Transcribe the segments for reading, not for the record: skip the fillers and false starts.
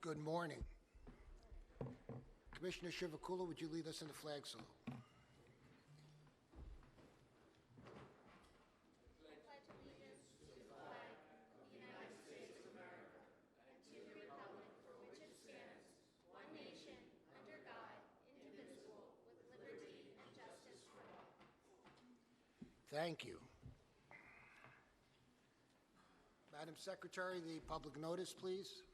Good morning. Commissioner Shivakula, would you lead us in the flag salute? Thank you. Madam Secretary, the public notice, please.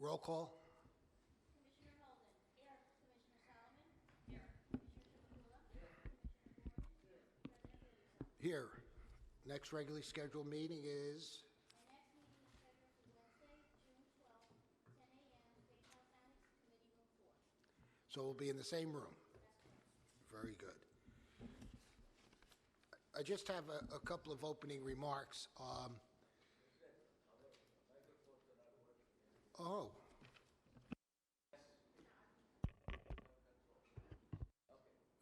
Roll call. Commissioner Holden. Here. Commissioner Solomon. Here. Commissioner Shivakula. Here. Commissioner Gordon. Here. President Lizzo. Here. Next regularly scheduled meeting is? Our next meeting is scheduled for Wednesday, June 12th, 10 a.m. State House Annex, Committee Room 4. So we'll be in the same room. Very good. I just have a couple of opening remarks. Oh.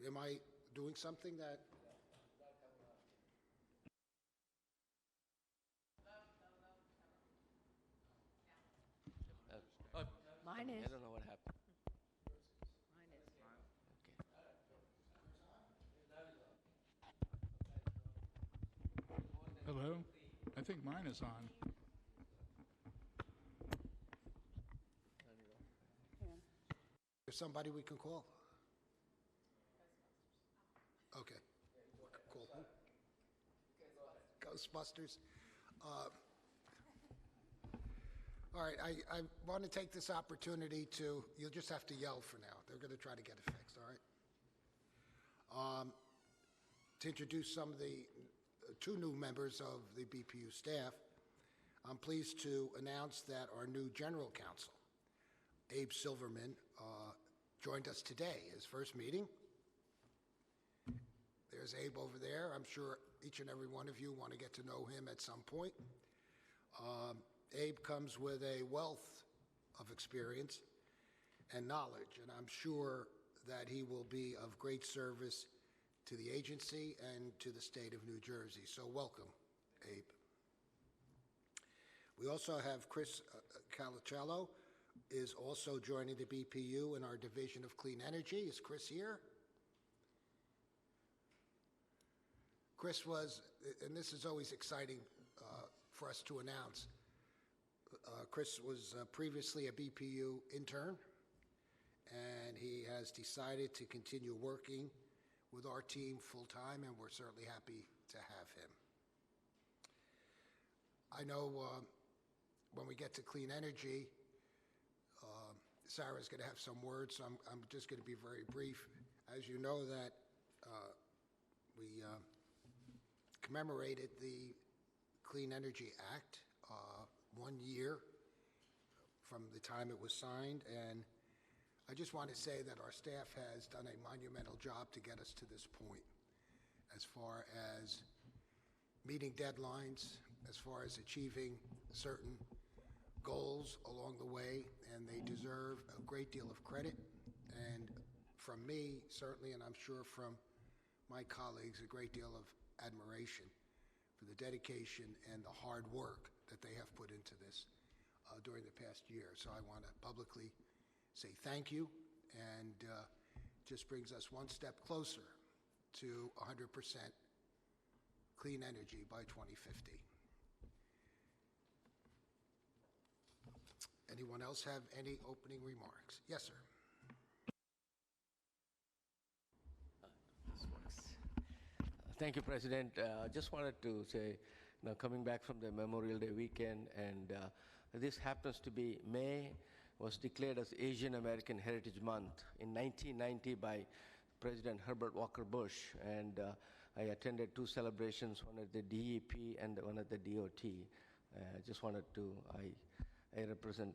Am I doing something that? Mine is. I don't know what happened. Mine is. Okay. Hello? I think mine is on. Is somebody we can call? Okay. Call who? Ghostbusters. All right, I want to take this opportunity to, you'll just have to yell for now. They're going to try to get it fixed, all right? To introduce some of the two new members of the BPU staff, I'm pleased to announce that our new general counsel, Abe Silverman, joined us today, his first meeting. There's Abe over there. I'm sure each and every one of you want to get to know him at some point. Abe comes with a wealth of experience and knowledge, and I'm sure that he will be of great service to the agency and to the state of New Jersey. So welcome, Abe. We also have Chris Calicello is also joining the BPU in our Division of Clean Energy. Is Chris here? Chris was, and this is always exciting for us to announce, Chris was previously a BPU intern, and he has decided to continue working with our team full-time, and we're certainly happy to have him. I know when we get to clean energy, Sarah's going to have some words, so I'm just going to be very brief. As you know, that we commemorated the Clean Energy Act 1 year from the time it was signed, and I just want to say that our staff has done a monumental job to get us to this point as far as meeting deadlines, as far as achieving certain goals along the way, and they deserve a great deal of credit, and from me, certainly, and I'm sure from my colleagues, a great deal of admiration for the dedication and the hard work that they have put into this during the past year. So I want to publicly say thank you, and just brings us one step closer to 100% clean energy by 2050. Anyone else have any opening remarks? Yes, sir. This works. Thank you, President. Just wanted to say, coming back from the Memorial Day weekend, and this happens to be May was declared as Asian American Heritage Month in 1990 by President Herbert Walker Bush, and I attended two celebrations, one at the DEP and one at the DOT. Just wanted to, I represent,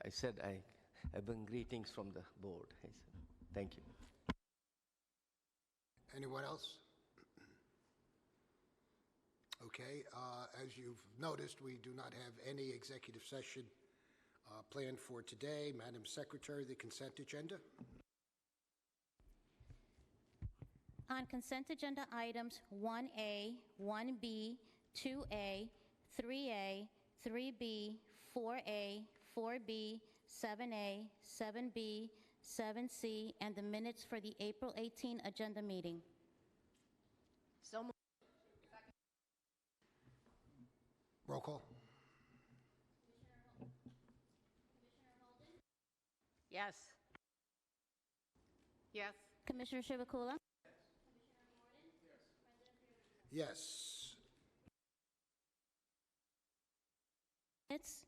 I said I bring greetings from the board. Thank you. Anyone else? Okay, as you've noticed, we do not have any executive session planned for today. Madam Secretary, the consent agenda. On consent agenda items 1A, 1B, 2A, 3A, 3B, 4A, 4B, 7A, 7B, 7C, and the minutes for the April 18 agenda meeting. So moved. Roll call. Yes. Yes. Commissioner Chivukula? Yes. Minutes.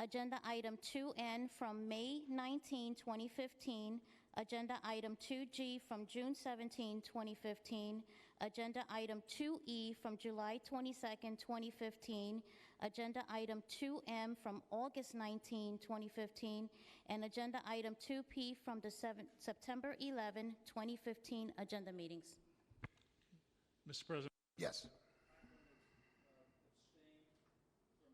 Agenda item 2N from May 19, 2015. Agenda item 2G from June 17, 2015. Agenda item 2E from July 22, 2015. Agenda item 2M from August 19, 2015. And agenda item 2P from the September 11, 2015 agenda meetings. Mr. President, Yes. from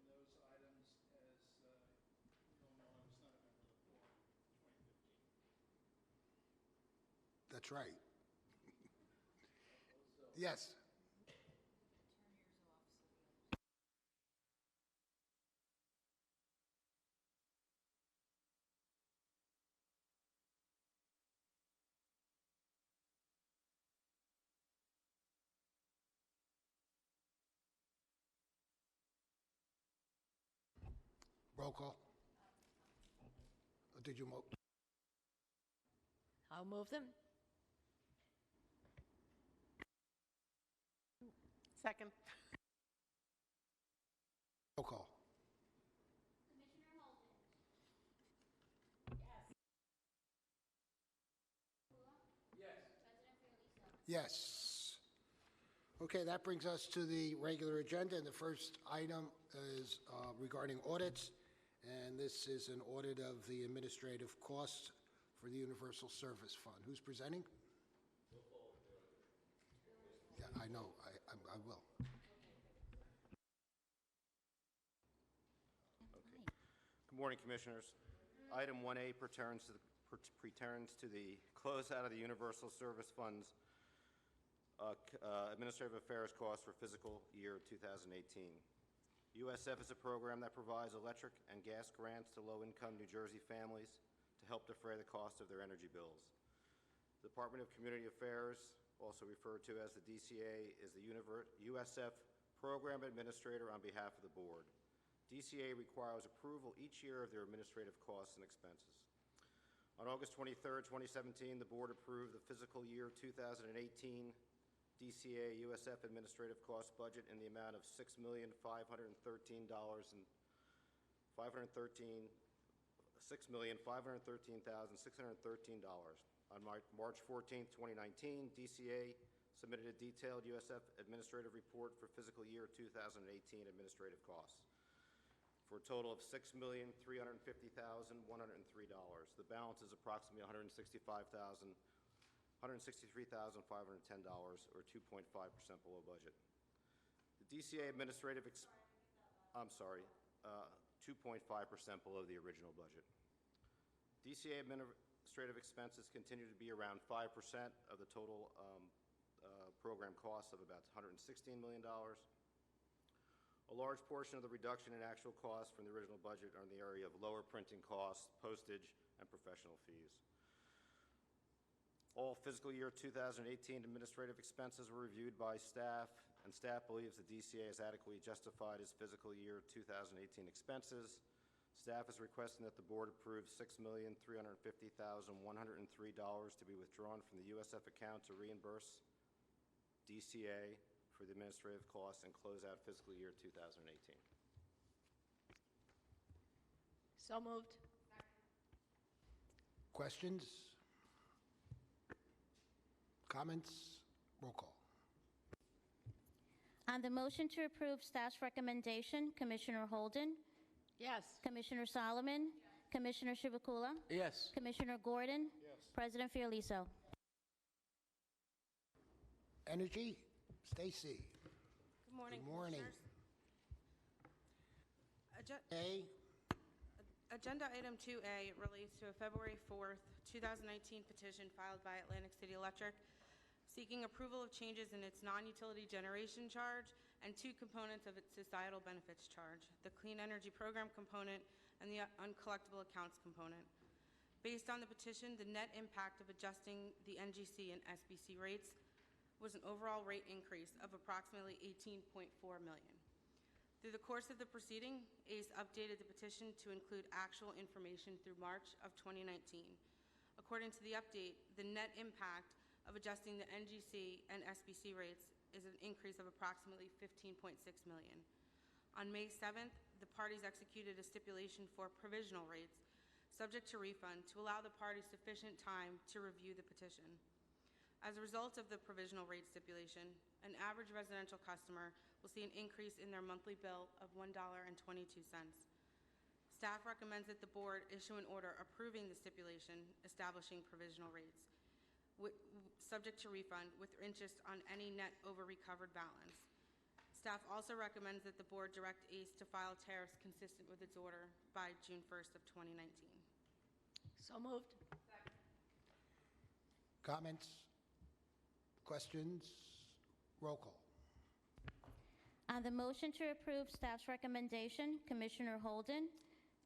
those items as you all know, I was not a member of the board in 2015. That's right. Yes. Roll call. Or did you? I'll move them. Second. Roll call. Yes. Okay, that brings us to the regular agenda, and the first item is regarding audits, and this is an audit of the administrative costs for the Universal Service Fund. Who's presenting? Yeah, I know, I will. Good morning, Commissioners. Item 1A pertains to the closeout of the Universal Service Fund's administrative affairs costs for fiscal year 2018. USF is a program that provides electric and gas grants to low-income New Jersey families to help defray the cost of their energy bills. The Department of Community Affairs, also referred to as the DCA, is the USF program administrator on behalf of the board. DCA requires approval each year of their administrative costs and expenses. On August 23, 2017, the board approved the fiscal year 2018 DCA USF administrative cost budget in the amount of $6,513,613. On March 14, 2019, DCA submitted a detailed USF administrative report for fiscal year 2018 administrative costs for a total of $6,350,103. The balance is approximately $163,510, or 2.5% below budget. The DCA administrative, 2.5% below the original budget. DCA administrative expenses continue to be around 5% of the total program costs of about $116 million. A large portion of the reduction in actual costs from the original budget are in the area of lower printing costs, postage, and professional fees. All fiscal year 2018 administrative expenses were reviewed by staff, and staff believes the DCA has adequately justified its fiscal year 2018 expenses. Staff is requesting that the board approve $6,350,103 to be withdrawn from the USF account to reimburse DCA for the administrative costs and close out fiscal year 2018. So moved. Questions? Comments? Roll call. On the motion to approve staff's recommendation, Commissioner Holden, Yes. Commissioner Solomon, Commissioner Chivukula, Yes. Commissioner Gordon, President Fiordaliso. Energy? Stacy? Good morning, Good morning. Commissioners. A? Agenda item 2A relates to a February 4th, 2019 petition filed by Atlantic City Electric seeking approval of changes in its non-utility generation charge and two components of its societal benefits charge, the Clean Energy Program component and the uncollectible accounts component. Based on the petition, the net impact of adjusting the NGC and SBC rates was an overall rate increase of approximately $18.4 million. Through the course of the proceeding, ACE updated the petition to include actual information through March of 2019. According to the update, the net impact of adjusting the NGC and SBC rates is an increase of approximately $15.6 million. On May 7th, the parties executed a stipulation for provisional rates, subject to refund, to allow the parties sufficient time to review the petition. As a result of the provisional rate stipulation, an average residential customer will see an increase in their monthly bill of $1.22. Staff recommends that the board issue an order approving the stipulation establishing provisional rates, subject to refund with interest on any net over-recovered balance. Staff also recommends that the board direct ACE to file tariffs consistent with its order by June 1st of 2019. So moved. Comments? Questions? Roll call. On the motion to approve staff's recommendation, Commissioner Holden,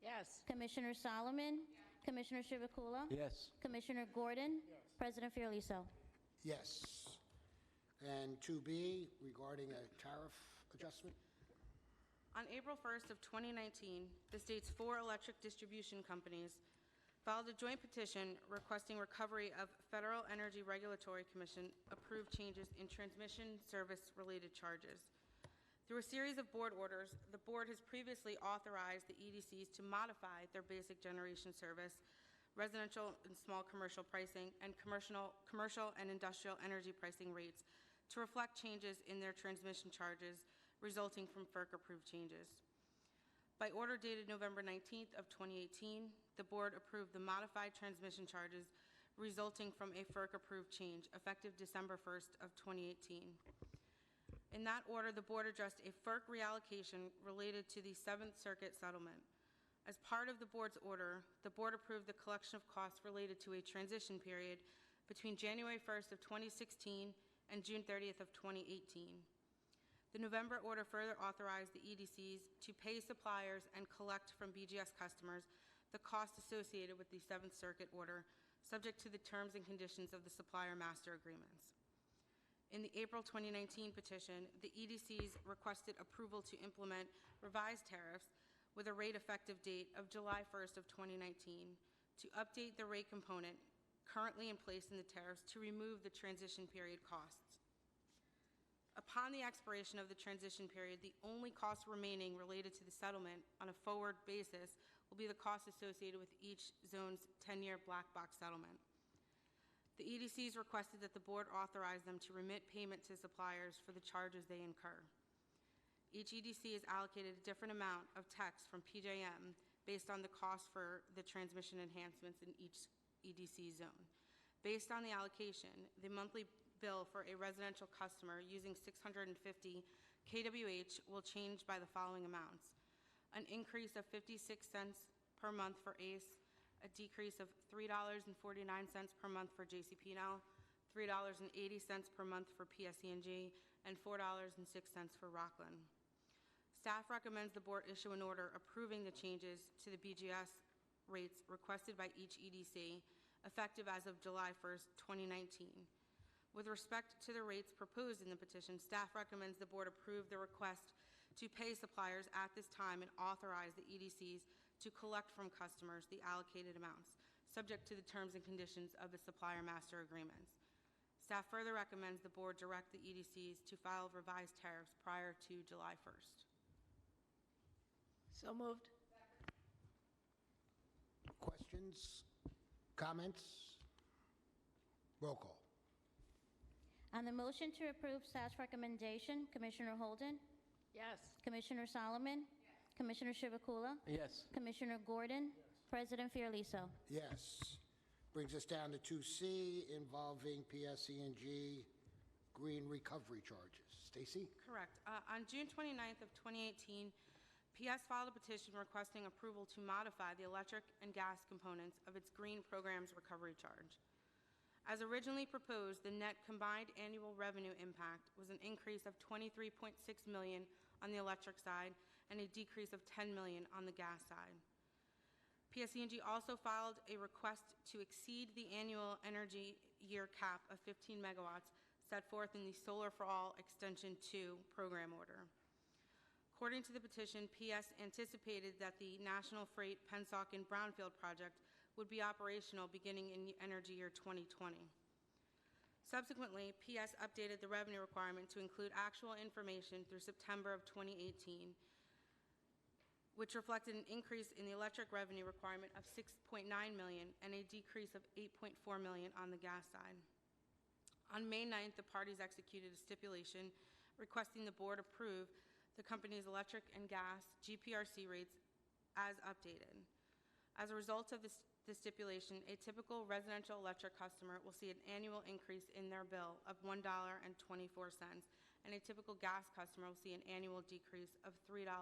Yes. Commissioner Solomon, Commissioner Chivukula, Yes. Commissioner Gordon, President Fiorelliso. Yes. And 2B, regarding a tariff adjustment? On April 1st of 2019, the state's 4 electric distribution companies filed a joint petition requesting recovery of Federal Energy Regulatory Commission approved changes in transmission service-related charges. Through a series of board orders, the board has previously authorized the EDCs to modify their basic generation service, residential and small commercial pricing, and commercial and industrial energy pricing rates to reflect changes in their transmission charges resulting from FERC-approved changes. By order dated November 19th of 2018, the board approved the modified transmission charges resulting from a FERC-approved change effective December 1st of 2018. In that order, the board addressed a FERC reallocation related to the 7th Circuit settlement. As part of the board's order, the board approved the collection of costs related to a transition period between January 1st of 2016 and June 30th of 2018. The November order further authorized the EDCs to pay suppliers and collect from BGS customers the costs associated with the 7th Circuit order, subject to the terms and conditions of the supplier master agreements. In the April 2019 petition, the EDCs requested approval to implement revised tariffs with a rate effective date of July 1st of 2019 to update the rate component currently in place in the tariffs to remove the transition period costs. Upon the expiration of the transition period, the only costs remaining related to the settlement on a forward basis will be the costs associated with each zone's 10-year black box settlement. The EDCs requested that the board authorize them to remit payment to suppliers for the charges they incur. Each EDC is allocated a different amount of tax from PJM based on the cost for the transmission enhancements in each EDC zone. Based on the allocation, the monthly bill for a residential customer using 650 kWh will change by the following amounts: an increase of 56 cents per month for ACE, a decrease of $3.49 per month for JCP&L, $3.80 per month for PSE&G, and $4.06 for Rockland. Staff recommends the board issue an order approving the changes to the BGS rates requested by each EDC, effective as of July 1st, 2019. With respect to the rates proposed in the petition, staff recommends the board approve the request to pay suppliers at this time and authorize the EDCs to collect from customers the allocated amounts, subject to the terms and conditions of the supplier master agreements. Staff further recommends the board direct the EDCs to file revised tariffs prior to July 1st. So moved. Questions? Comments? Roll call. On the motion to approve staff's recommendation, Commissioner Holden, Yes. Commissioner Solomon, Commissioner Chivukula, Yes. Commissioner Gordon, President Fiorelliso. Yes. Brings us down to 2C, involving PSE&G green recovery charges. Stacy? Correct. On June 29th of 2018, PS filed a petition requesting approval to modify the electric and gas components of its green program's recovery charge. As originally proposed, the net combined annual revenue impact was an increase of $23.6 million on the electric side and a decrease of $10 million on the gas side. PSE&G also filed a request to exceed the annual energy year cap of 15 megawatts set forth in the Solar for All Extension 2 program order. According to the petition, PS anticipated that the National Freight Pennsauken Brownfield project would be operational beginning in energy year 2020. Subsequently, PS updated the revenue requirement to include actual information through September of 2018, which reflected an increase in the electric revenue requirement of $6.9 million and a decrease of $8.4 million on the gas side. On May 9th, the parties executed a stipulation requesting the board approve the company's electric and gas GPRC rates as updated. As a result of the stipulation, a typical residential electric customer will see an annual increase in their bill of $1.24, and a typical gas customer will see an annual decrease of $3.22.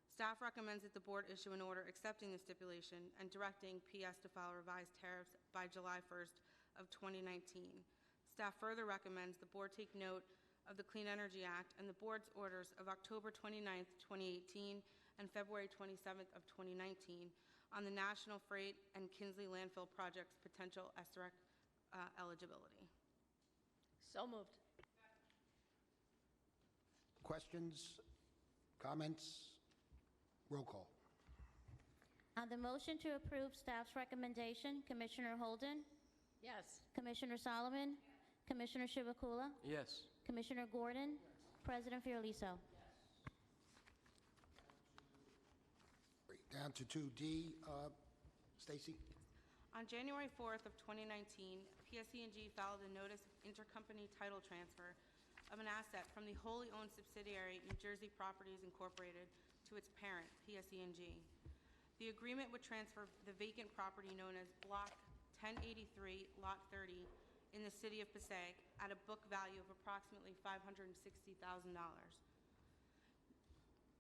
Staff recommends that the board issue an order accepting the stipulation and directing PS to file revised tariffs by July 1st of 2019. Staff further recommends the board take note of the Clean Energy Act and the board's orders of October 29th, 2018 and February 27th of 2019 on the National Freight and Kinsley Landfill project's potential SREC eligibility. So moved. Questions, comments? Roll call. On the motion to approve staff's recommendation, Commissioner Holden, Yes. Commissioner Solomon, Commissioner Chivukula, Yes. Commissioner Gordon, President Fiorelliso. Great. Down to 2D. Stacy? On January 4th of 2019, PSE&G filed a notice of intercompany title transfer of an asset from the wholly owned subsidiary New Jersey Properties Incorporated to its parent, PSE&G. The agreement would transfer the vacant property known as Block 1083, Lot 30, in the city of Passaic at a book value of approximately $560,000.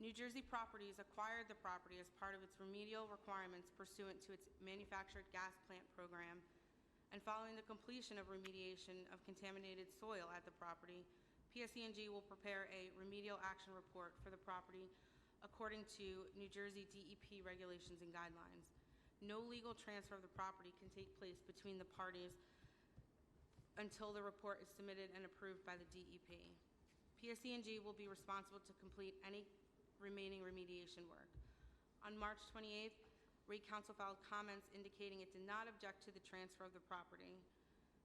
New Jersey Properties acquired the property as part of its remedial requirements pursuant to its manufactured gas plant program, and following the completion of remediation of contaminated soil at the property, PSE&G will prepare a remedial action report for the property according to New Jersey DEP regulations and guidelines. No legal transfer of the property can take place between the parties until the report is submitted and approved by the DEP. PSE&G will be responsible to complete any remaining remediation work. On March 28th, Rate Counsel filed comments indicating it did not object to the transfer of the property.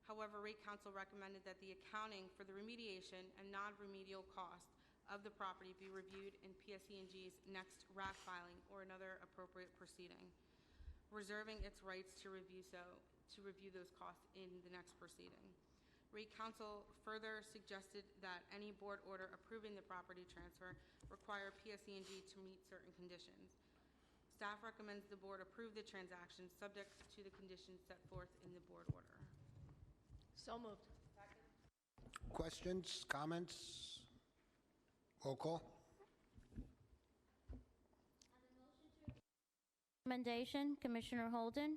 However, Rate Counsel recommended that the accounting for the remediation and non-remedial cost of the property be reviewed in PSE&G's next RAF filing or another appropriate proceeding, reserving its rights to review those costs in the next proceeding. Rate Counsel further suggested that any board order approving the property transfer require PSE&G to meet certain conditions. Staff recommends the board approve the transaction subject to the conditions set forth in the board order. So moved. Questions, comments? Roll call. Recommendation, Commissioner Holden,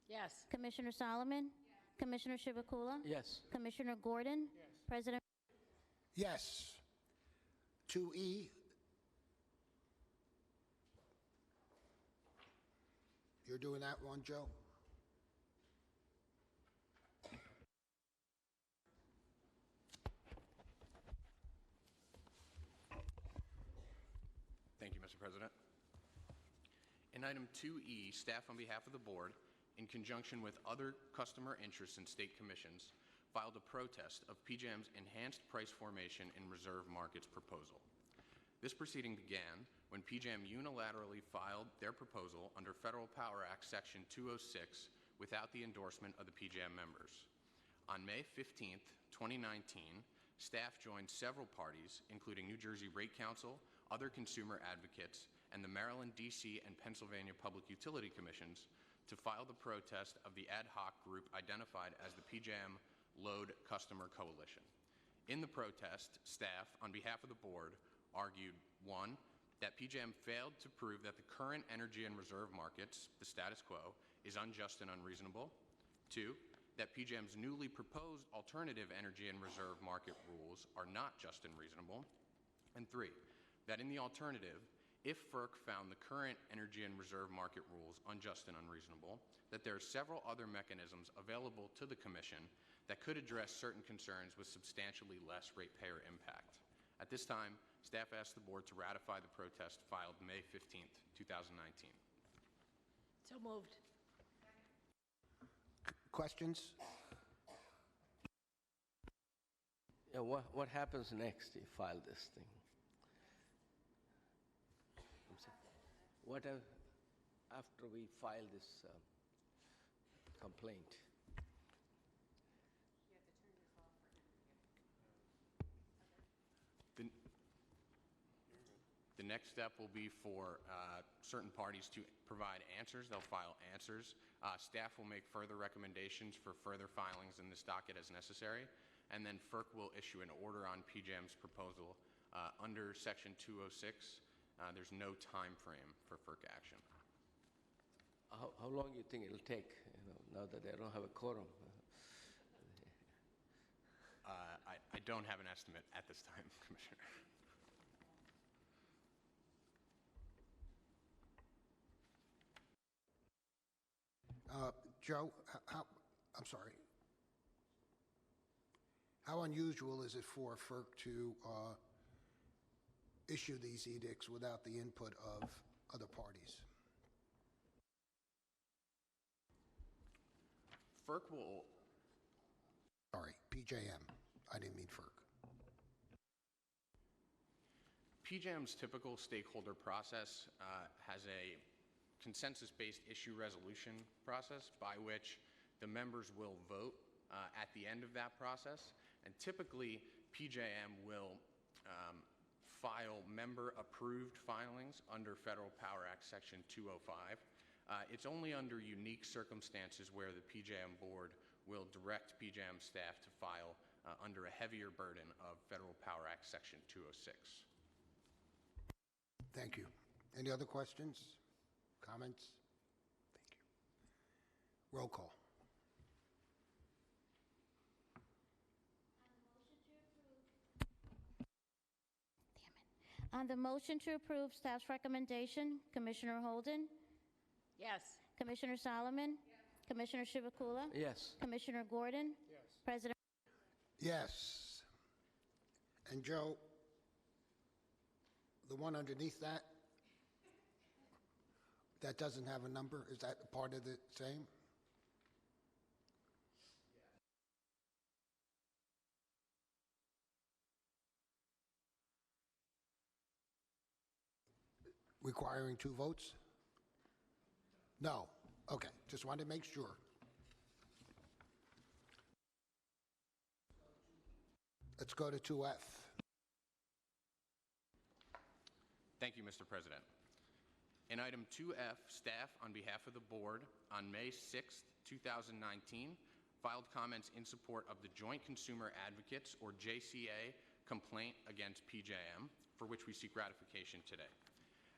Yes. Commissioner Solomon, Commissioner Chivukula, Yes. Commissioner Gordon, President. Yes. 2E. You're doing that one, Joe? Thank you, Mr. President. In item 2E, staff on behalf of the board, in conjunction with other customer interests and state commissions, filed a protest of PJM's enhanced price formation in reserve markets proposal. This proceeding began when PJM unilaterally filed their proposal under Federal Power Act Section 206 without the endorsement of the PJM members. On May 15th, 2019, staff joined several parties, including New Jersey Rate Counsel, other consumer advocates, and the Maryland, D.C., and Pennsylvania Public Utility Commissions to file the protest of the ad hoc group identified as the PJM Load Customer Coalition. In the protest, staff, on behalf of the board, argued 1, that PJM failed to prove that the current energy and reserve markets, the status quo, is unjust and unreasonable. 2, that PJM's newly proposed alternative energy and reserve market rules are not just and reasonable. And 3, that in the alternative, if FERC found the current energy and reserve market rules unjust and unreasonable, that there are several other mechanisms available to the Commission that could address certain concerns with substantially less ratepayer impact. At this time, staff asks the Board to ratify the protest filed May 15th, 2019. So moved. Questions? Yeah, what happens next if you file this thing? I'm sorry. What after we file this complaint? The next step will be for certain parties to provide answers. They'll file answers. Staff will make further recommendations for further filings in this docket as necessary, and then FERC will issue an order on PJM's proposal. Under Section 206, there's no time frame for FERC action. How long do you think it'll take, now that they don't have a quorum? I don't have an estimate at this time, Commissioner. Joe, I'm sorry. How unusual is it for FERC to issue these edicts without the input of other parties? FERC will... Sorry, PJM. I didn't mean FERC. PJM's typical stakeholder process has a consensus-based issue resolution process by which the members will vote at the end of that process. And typically, PJM will file member-approved filings under Federal Power Act Section 205. It's only under unique circumstances where the PJM board will direct PJM staff to file under a heavier burden of Federal Power Act Section 206. Thank you. Any other questions? Comments? Thank you. Roll call. On the motion to approve staff's recommendation, Commissioner Holden, Yes. Commissioner Solomon, Commissioner Shivakula, Yes. Commissioner Gordon, President. Yes. And Joe, the one underneath that, that doesn't have a number, is that part of the same? Requiring 2 votes? No. Okay, just wanted to make sure. Let's go to 2F. Thank you, Mr. President. In item 2F, staff, on behalf of the board, on May 6, 2019, filed comments in support of the Joint Consumer Advocates, or JCA, complaint against PJM, for which we seek ratification today.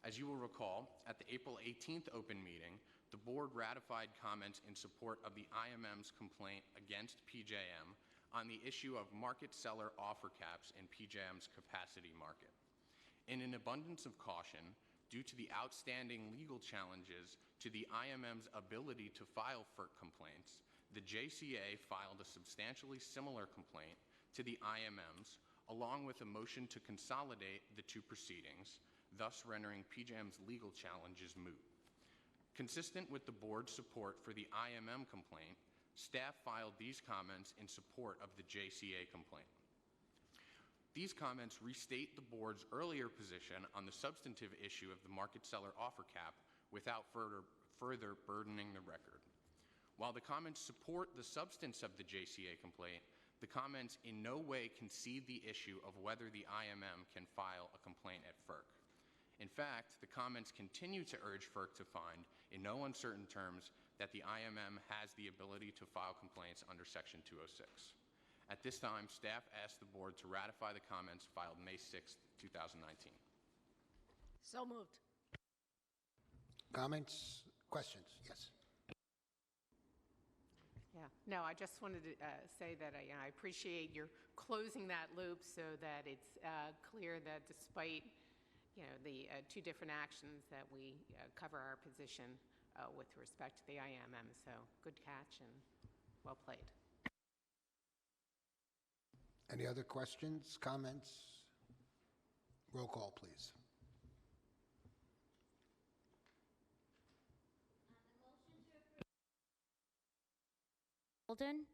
As you will recall, at the April 18th open meeting, the board ratified comments in support of the IMM's complaint against PJM on the issue of market seller offer caps in PJM's capacity market. In an abundance of caution, due to the outstanding legal challenges to the IMM's ability to file FERC complaints, the JCA filed a substantially similar complaint to the IMM's, along with a motion to consolidate the 2 proceedings, thus rendering PJM's legal challenges moot. Consistent with the board's support for the IMM complaint, staff filed these comments in support of the JCA complaint. These comments restate the board's earlier position on the substantive issue of the market seller offer cap without further burdening the record. While the comments support the substance of the JCA complaint, the comments in no way concede the issue of whether the IMM can file a complaint at FERC. In fact, the comments continue to urge FERC to find, in no uncertain terms, that the IMM has the ability to file complaints under Section 206. At this time, staff asks the board to ratify the comments filed May 6, 2019. So moved. Comments? Questions? Yes. Yeah, no, I just wanted to say that I appreciate your closing that loop so that it's clear that despite, the two different actions that we cover our position with respect to the IMM. So good catch and well played. Any other questions, comments? Roll call, please. Holden?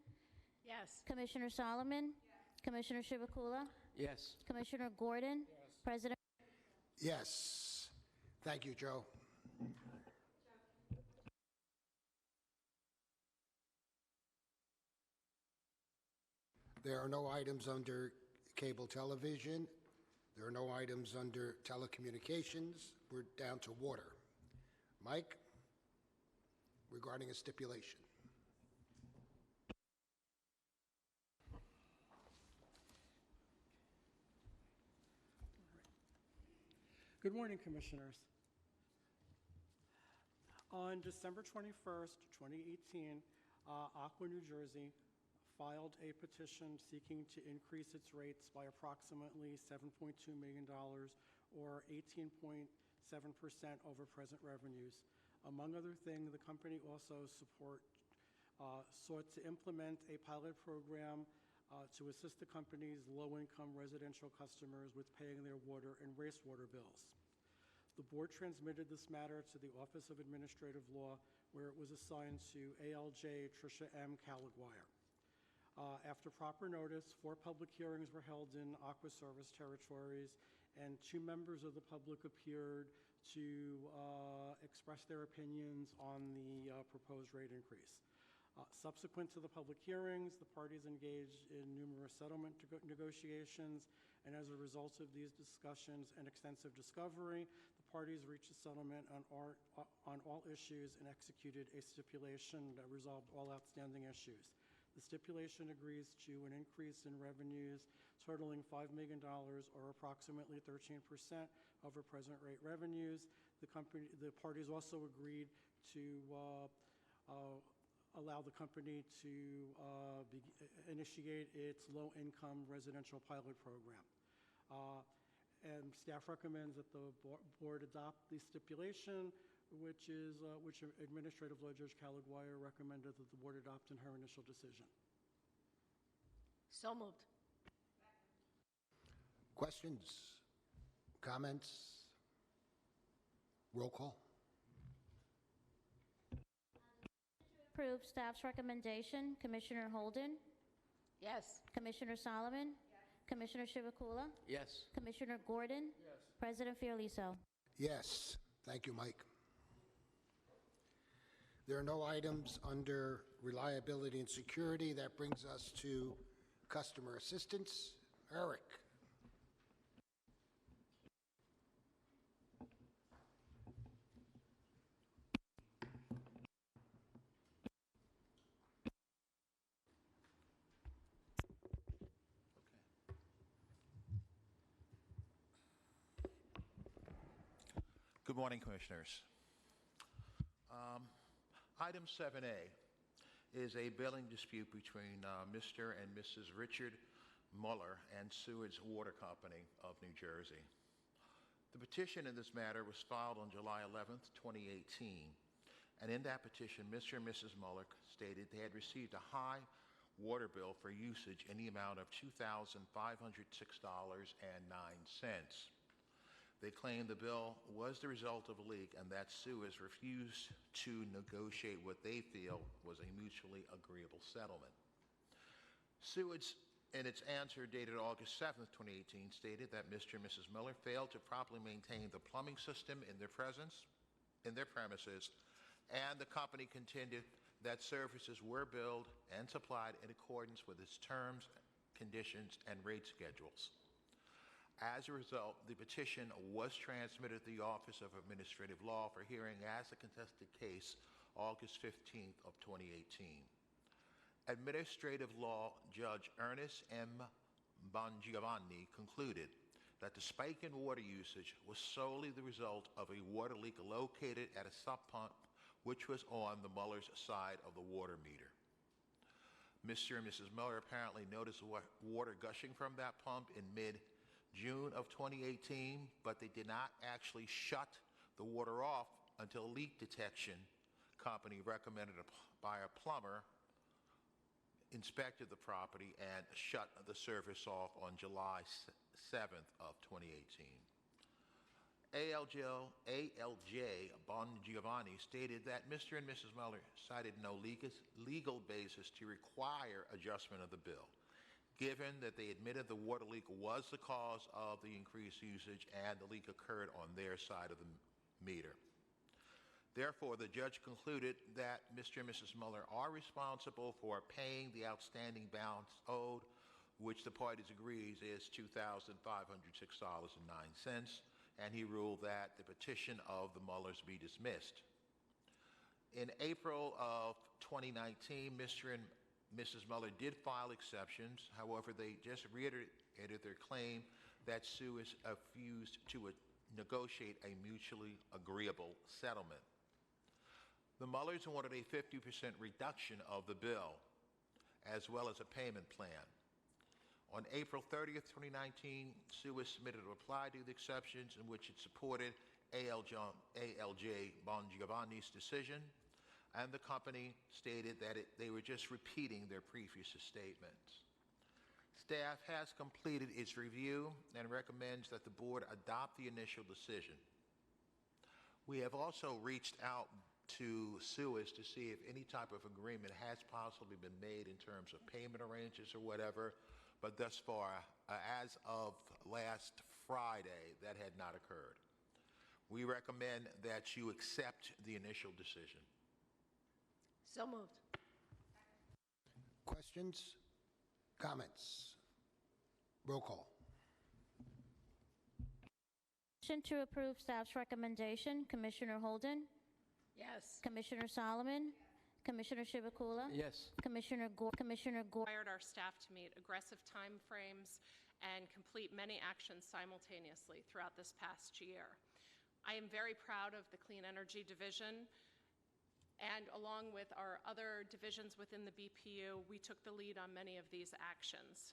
Yes. Commissioner Solomon? Commissioner Chivukula? Yes. Commissioner Gordon? President? Yes. Thank you, Joe. There are no items under cable television. There are no items under telecommunications. We're down to water. Mike, regarding a stipulation. Good morning, Commissioners. On December 21st, 2018, Aqua New Jersey filed a petition seeking to increase its rates by approximately $7.2 million, or 18.7% over present revenues. Among other things, the company also sought to implement a pilot program to assist the company's low-income residential customers with paying their water and wastewater bills. The board transmitted this matter to the Office of Administrative Law, where it was assigned to ALJ Tricia M. Calaguire. After proper notice, 4 public hearings were held in Aqua Service territories, and 2 members of the public appeared to express their opinions on the proposed rate increase. Subsequent to the public hearings, the parties engaged in numerous settlement negotiations, and as a result of these discussions and extensive discovery, the parties reached a settlement on all issues and executed a stipulation that resolved all outstanding issues. The stipulation agrees to an increase in revenues totaling $5 million, or approximately 13% over present rate revenues. The parties also agreed to allow the company to initiate its low-income residential pilot program. And staff recommends that the board adopt the stipulation, which Administrative Law Judge Calaguire recommended that the board adopt in her initial decision. So moved. Questions? Comments? Roll call. Approve staff's recommendation. Commissioner Holden? Yes. Commissioner Solomon? Commissioner Chivukula? Yes. Commissioner Gordon? President Fiordaliso? Yes. Thank you, Mike. There are no items under reliability and security. That brings us to customer assistance. Eric. Good morning, Commissioners. Item 7A is a billing dispute between Mr. and Mrs. Richard Muller and Sewage Water Company of New Jersey. The petition in this matter was filed on July 11th, 2018, and in that petition, Mr. and Mrs. Muller stated they had received a high water bill for usage in the amount of $2,506.09. They claimed the bill was the result of a leak and that Suez refused to negotiate what they feel was a mutually agreeable settlement. Suez, in its answer dated August 7th, 2018, stated that Mr. and Mrs. Miller failed to properly maintain the plumbing system in their premises, and the company contended that services were billed and supplied in accordance with its terms, conditions, and rate schedules. As a result, the petition was transmitted to the Office of Administrative Law for hearing as a contested case August 15th of 2018. Administrative Law Judge Ernest M. Bongiovanni concluded that the spike in water usage was solely the result of a water leak located at a sump pump which was on the Muller's side of the water meter. Mr. and Mrs. Muller apparently noticed water gushing from that pump in mid-June of 2018, but they did not actually shut the water off until leak detection company recommended by a plumber inspected the property and shut the service off on July 7th of 2018. ALJ Bongiovanni stated that Mr. and Mrs. Muller cited no legal basis to require adjustment of the bill, given that they admitted the water leak was the cause of the increased usage and the leak occurred on their side of the meter. Therefore, the judge concluded that Mr. and Mrs. Muller are responsible for paying the outstanding balance owed, which the parties agrees is $2,506.09, and he ruled that the petition of the Mullers be dismissed. In April of 2019, Mr. and Mrs. Muller did file exceptions. However, they just reiterated their claim that Suez refused to negotiate a mutually agreeable settlement. The Mullers wanted a 50% reduction of the bill, as well as a payment plan. On April 30th, 2019, Suez submitted a reply to the exceptions in which it supported ALJ Bongiovanni's decision, and the company stated that they were just repeating their previous statements. Staff has completed its review and recommends that the board adopt the initial decision. We have also reached out to Suez to see if any type of agreement has possibly been made in terms of payment arrangements or whatever, but thus far, as of last Friday, that had not occurred. We recommend that you accept the initial decision. So moved. Questions? Comments? Roll call. Motion to approve staff's recommendation, Commissioner Holden, Yes. Commissioner Solomon, Commissioner Chivukula, Yes. Commissioner Gore, Required our staff to meet aggressive timeframes and complete many actions simultaneously throughout this past year. I am very proud of the Clean Energy Division, and along with our other divisions within the BPU, we took the lead on many of these actions.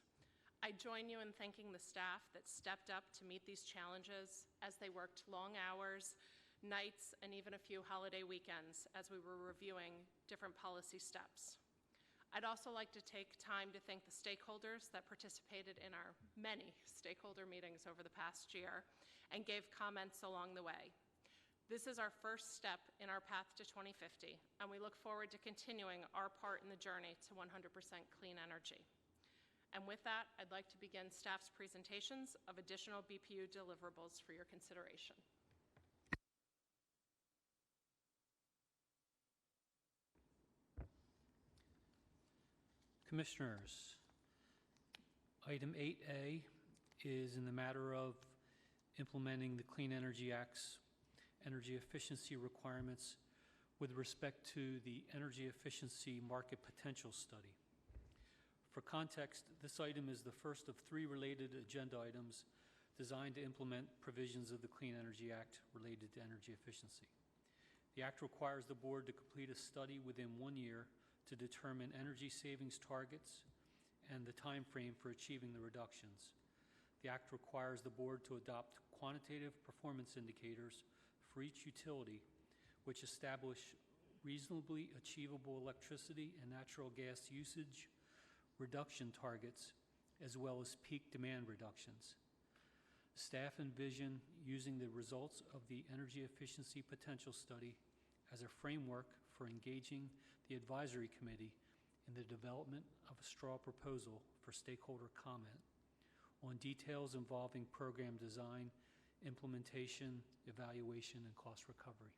I join you in thanking the staff that stepped up to meet these challenges as they worked long hours, nights, and even a few holiday weekends as we were reviewing different policy steps. I'd also like to take time to thank the stakeholders that participated in our many stakeholder meetings over the past year and gave comments along the way. This is our first step in our path to 2050, and we look forward to continuing our part in the journey to 100% clean energy. And with that, I'd like to begin staff's presentations of additional BPU deliverables for your consideration. Commissioners, item 8A is in the matter of implementing the Clean Energy Act's energy efficiency requirements with respect to the Energy Efficiency Market Potential Study. For context, this item is the first of 3 related agenda items designed to implement provisions of the Clean Energy Act related to energy efficiency. The Act requires the board to complete a study within 1 year to determine energy savings targets and the time frame for achieving the reductions. The Act requires the board to adopt quantitative performance indicators for each utility, which establish reasonably achievable electricity and natural gas usage reduction targets, as well as peak demand reductions. Staff envision using the results of the Energy Efficiency Potential Study as a framework for engaging the Advisory Committee in the development of a straw proposal for stakeholder comment on details involving program design, implementation, evaluation, and cost recovery.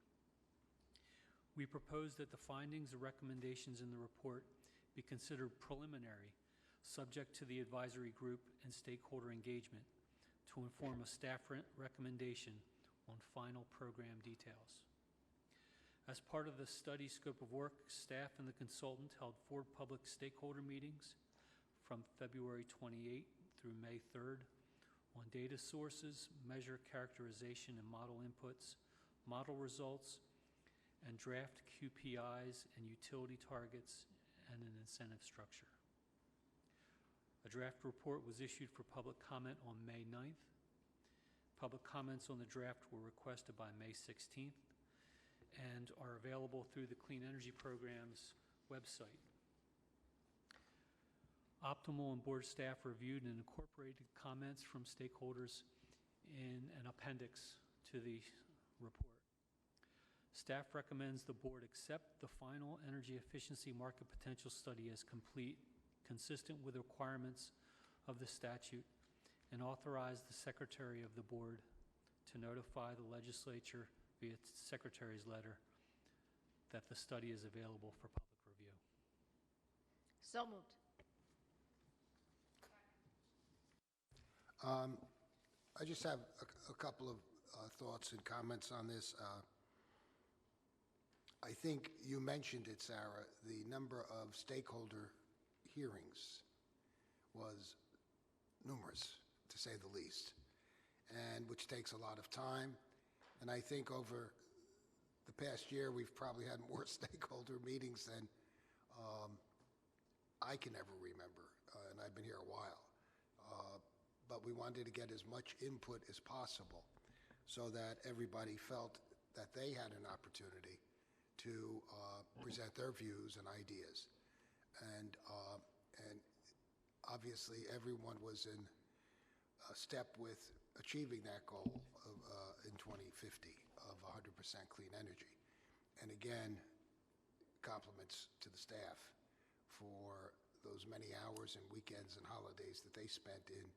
We propose that the findings and recommendations in the report be considered preliminary, subject to the advisory group and stakeholder engagement, to inform a staff recommendation on final program details. As part of the study scope of work, staff and the consultant held 4 public stakeholder meetings from February 28 through May 3rd on data sources, measure characterization and model inputs, model results, and draft QPIs and utility targets and an incentive structure. A draft report was issued for public comment on May 9th. Public comments on the draft were requested by May 16th and are available through the Clean Energy Program's website. Optimal and board staff reviewed and incorporated comments from stakeholders in an appendix to the report. Staff recommends the board accept the final energy efficiency market potential study as complete, consistent with the requirements of the statute, and authorize the secretary of the board to notify the legislature via secretary's letter that the study is available for public review. So moved. I just have a couple of thoughts and comments on this. I think you mentioned it, Sarah, the number of stakeholder hearings was numerous, to say the least, and which takes a lot of time. And I think over the past year, we've probably had more stakeholder meetings than I can ever remember, and I've been here a while. But we wanted to get as much input as possible so that everybody felt that they had an opportunity to present their views and ideas. And obviously, everyone was in step with achieving that goal of, in 2050 of 100% clean energy. And again, compliments to the staff for those many hours and weekends and holidays that they spent in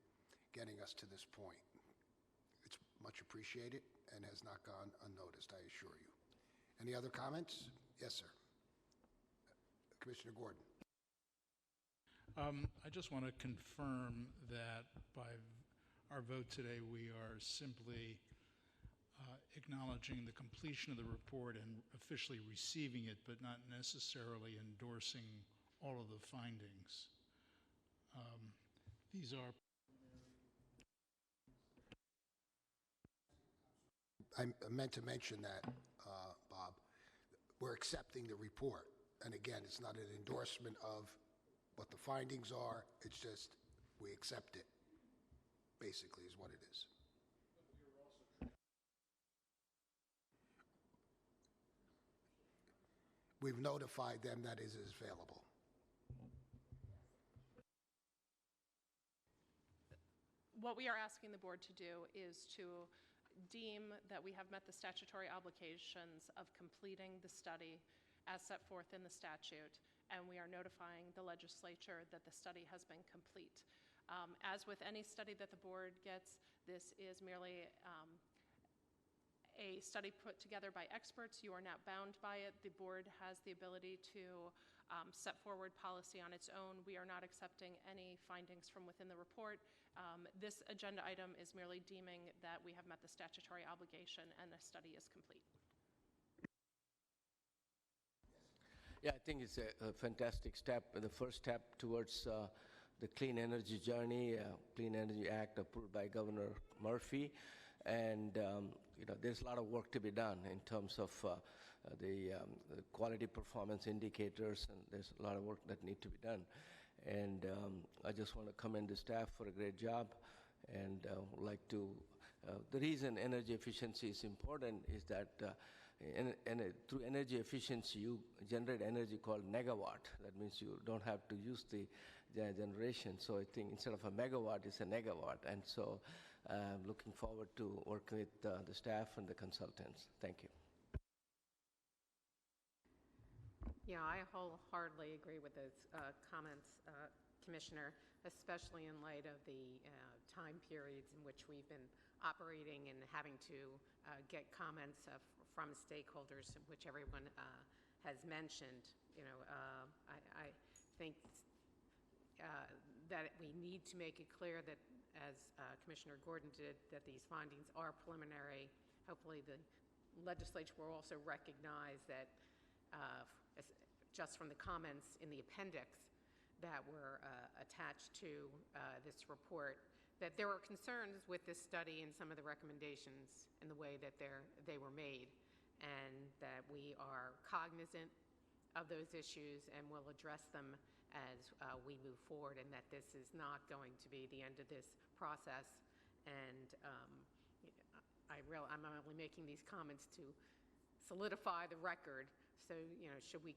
getting us to this point. It's much appreciated and has not gone unnoticed, I assure you. Any other comments? Yes, sir. Commissioner Gordon. I just want to confirm that by our vote today, we are simply acknowledging the completion of the report and officially receiving it, but not necessarily endorsing all of the findings. These are... I meant to mention that, Bob. We're accepting the report. And again, it's not an endorsement of what the findings are. It's just we accept it, basically, is what it is. We've notified them that it is available. What we are asking the board to do is to deem that we have met the statutory obligations of completing the study as set forth in the statute, and we are notifying the legislature that the study has been complete. As with any study that the board gets, this is merely a study put together by experts. You are not bound by it. The board has the ability to set forward policy on its own. We are not accepting any findings from within the report. This agenda item is merely deeming that we have met the statutory obligation and the study is complete. Yeah, I think it's a fantastic step, the first step towards the Clean Energy Journey, Clean Energy Act approved by Governor Murphy. And there's a lot of work to be done in terms of the quality performance indicators, and there's a lot of work that need to be done. And I just want to commend the staff for a great job, and would like to, the reason energy efficiency is important is that through energy efficiency, you generate energy called negawatt. That means you don't have to use the generation. So I think instead of a megawatt, it's a negawatt. And so I'm looking forward to working with the staff and the consultants. Thank you. Yeah, I wholeheartedly agree with those comments, Commissioner, especially in light of the time periods in which we've been operating and having to get comments from stakeholders, which everyone has mentioned. I think that we need to make it clear that, as Commissioner Gordon did, that these findings are preliminary. Hopefully the legislature will also recognize that just from the comments in the appendix that were attached to this report, that there were concerns with this study and some of the recommendations and the way that they were made, and that we are cognizant of those issues and will address them as we move forward, and that this is not going to be the end of this process. And I'm only making these comments to solidify the record. So, should we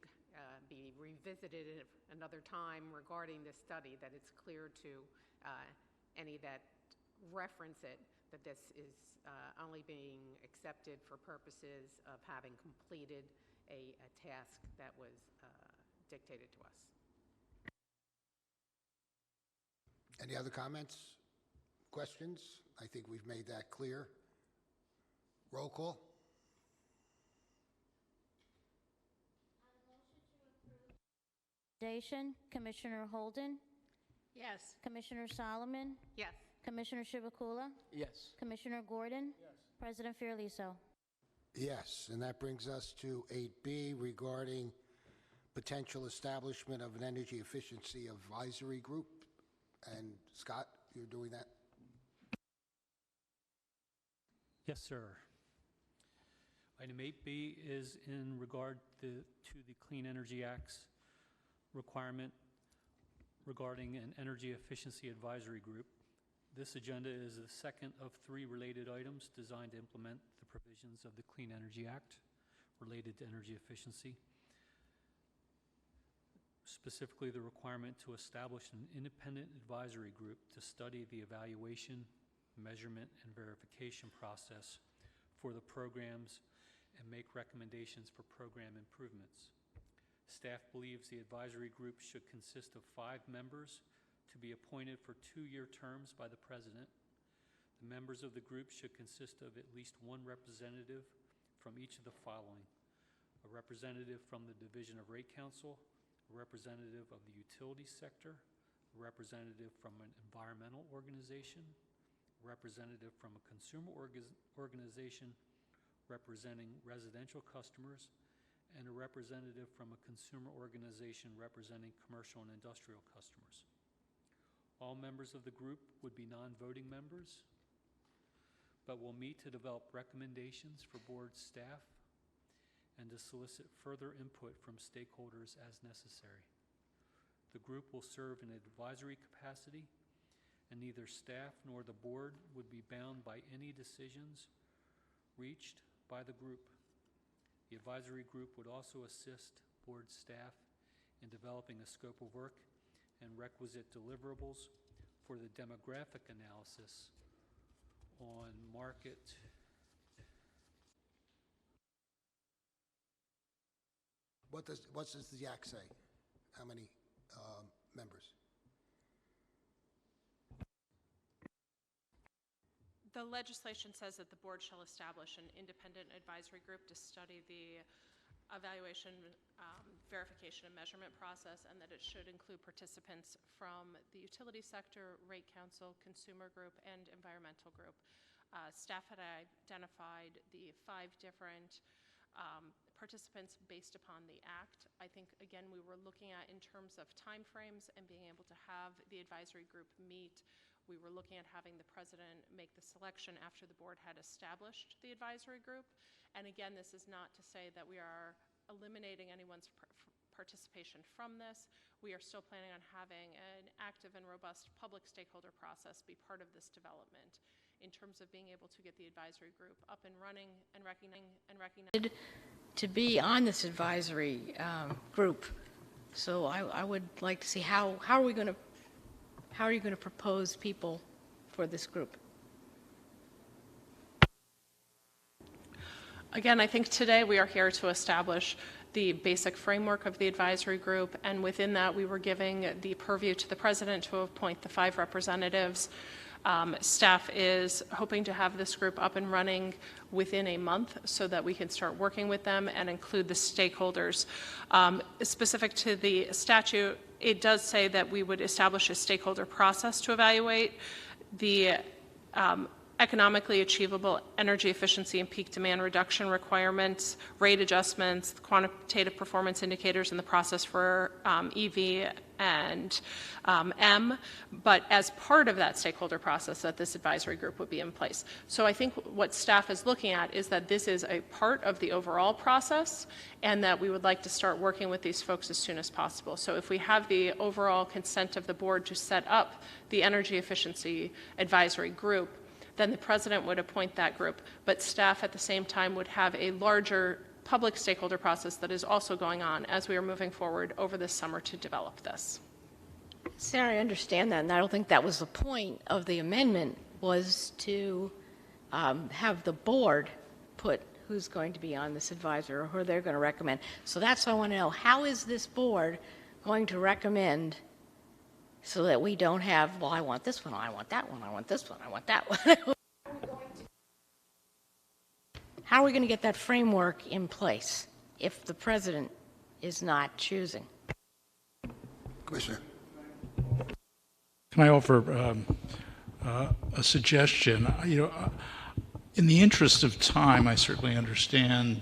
be revisited at another time regarding this study, that it's clear to any that reference it, that this is only being accepted for purposes of having completed a task that was dictated to us. Any other comments, questions? I think we've made that clear. Roll call. Recommendation, Commissioner Holden, Yes. Commissioner Solomon, Yes. Commissioner Chivukula, Yes. Commissioner Gordon, President Fiorelliso. Yes, and that brings us to 8B regarding potential establishment of an energy efficiency advisory group. And Scott, you're doing that? Yes, sir. Item 8B is in regard to the Clean Energy Act's requirement regarding an energy efficiency advisory group. This agenda is the second of 3 related items designed to implement the provisions of the Clean Energy Act related to energy efficiency. Specifically, the requirement to establish an independent advisory group to study the evaluation, measurement, and verification process for the programs and make recommendations for program improvements. Staff believes the advisory group should consist of 5 members to be appointed for 2-year terms by the President. The members of the group should consist of at least 1 representative from each of the following: a representative from the Division of Rate Counsel, a representative of the utility sector, a representative from an environmental organization, a representative from a consumer organization representing residential customers, and a representative from a consumer organization representing commercial and industrial customers. All members of the group would be non-voting members, but will meet to develop recommendations for board staff and to solicit further input from stakeholders as necessary. The group will serve in an advisory capacity, and neither staff nor the board would be bound by any decisions reached by the group. The advisory group would also assist board staff in developing a scope of work and requisite deliverables for the demographic analysis on market. What does the act say? How many members? The legislation says that the board shall establish an independent advisory group to study the evaluation, verification, and measurement process, and that it should include participants from the utility sector, rate council, consumer group, and environmental group. Staff had identified the 5 different participants based upon the act. I think, again, we were looking at in terms of timeframes and being able to have the advisory group meet. We were looking at having the president make the selection after the board had established the advisory group. And again, this is not to say that we are eliminating anyone's participation from this. We are still planning on having an active and robust public stakeholder process be part of this development in terms of being able to get the advisory group up and running and recognized. To be on this advisory group. So I would like to see how are you going to propose people for this group? Again, I think today we are here to establish the basic framework of the advisory group, and within that we were giving the purview to the president to appoint the 5 representatives. Staff is hoping to have this group up and running within a month so that we can start working with them and include the stakeholders. Specific to the statute, it does say that we would establish a stakeholder process to evaluate the economically achievable energy efficiency and peak demand reduction requirements, rate adjustments, quantitative performance indicators in the process for EV and M, but as part of that stakeholder process that this advisory group would be in place. So I think what staff is looking at is that this is a part of the overall process and that we would like to start working with these folks as soon as possible. So if we have the overall consent of the board to set up the energy efficiency advisory group, then the president would appoint that group, but staff at the same time would have a larger public stakeholder process that is also going on as we are moving forward over this summer to develop this. Sarah, I understand that, and I don't think that was the point of the amendment, was to have the board put who's going to be on this advisor or who they're going to recommend. So that's what I want to know. How is this board going to recommend so that we don't have, well, I want this one, I want that one, I want this one, I want that one. How are we going to get that framework in place if the president is not choosing? Commissioner. Can I offer a suggestion? In the interest of time, I certainly understand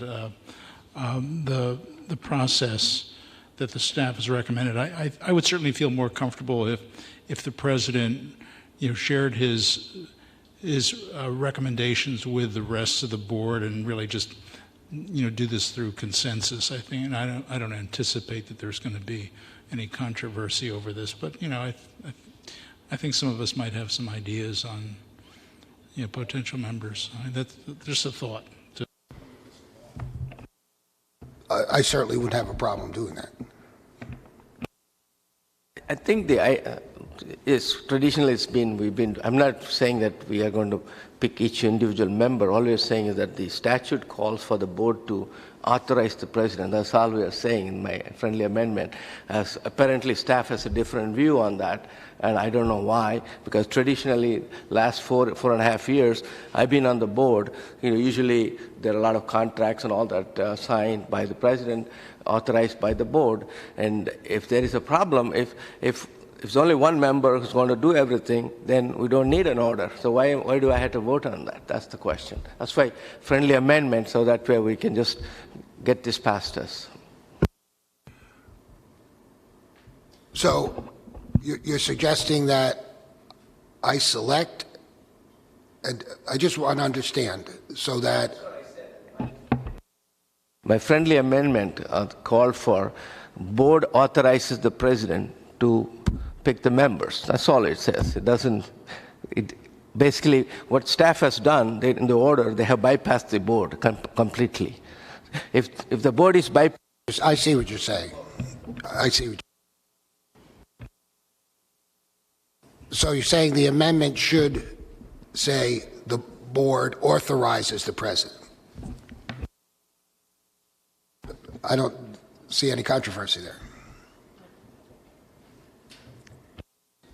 the process that the staff has recommended. I would certainly feel more comfortable if the president, shared his recommendations with the rest of the board and really just, do this through consensus. I think, and I don't anticipate that there's going to be any controversy over this, but I think some of us might have some ideas on, potential members. That's just a thought. I certainly would have a problem doing that. I think traditionally I'm not saying that we are going to pick each individual member. All we are saying is that the statute calls for the board to authorize the president. That's all we are saying in my friendly amendment. As apparently staff has a different view on that, and I don't know why, because traditionally last 4.5 years, I've been on the board. Usually there are a lot of contracts and all that signed by the president, authorized by the board. And if there is a problem, if there's only one member who's going to do everything, then we don't need an order. So why do I have to vote on that? That's the question. That's why friendly amendment, so that way we can just get this past us. So you're suggesting that I select, and I just want to understand, so that... My friendly amendment called for board authorizes the president to pick the members. That's all it says. It doesn't, basically what staff has done, in the order, they have bypassed the board completely. If the board is bypassed... I see what you're saying. I see what So you're saying the amendment should say the board authorizes the president. I don't see any controversy there.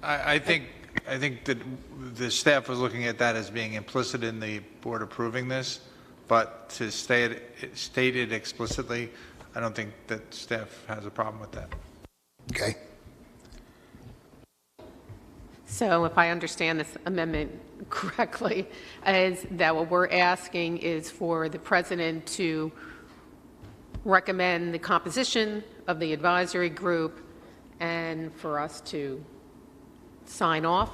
I think that the staff was looking at that as being implicit in the board approving this, but to state it explicitly, I don't think that staff has a problem with that. Okay. So if I understand this amendment correctly, is that what we're asking is for the president to recommend the composition of the advisory group and for us to sign off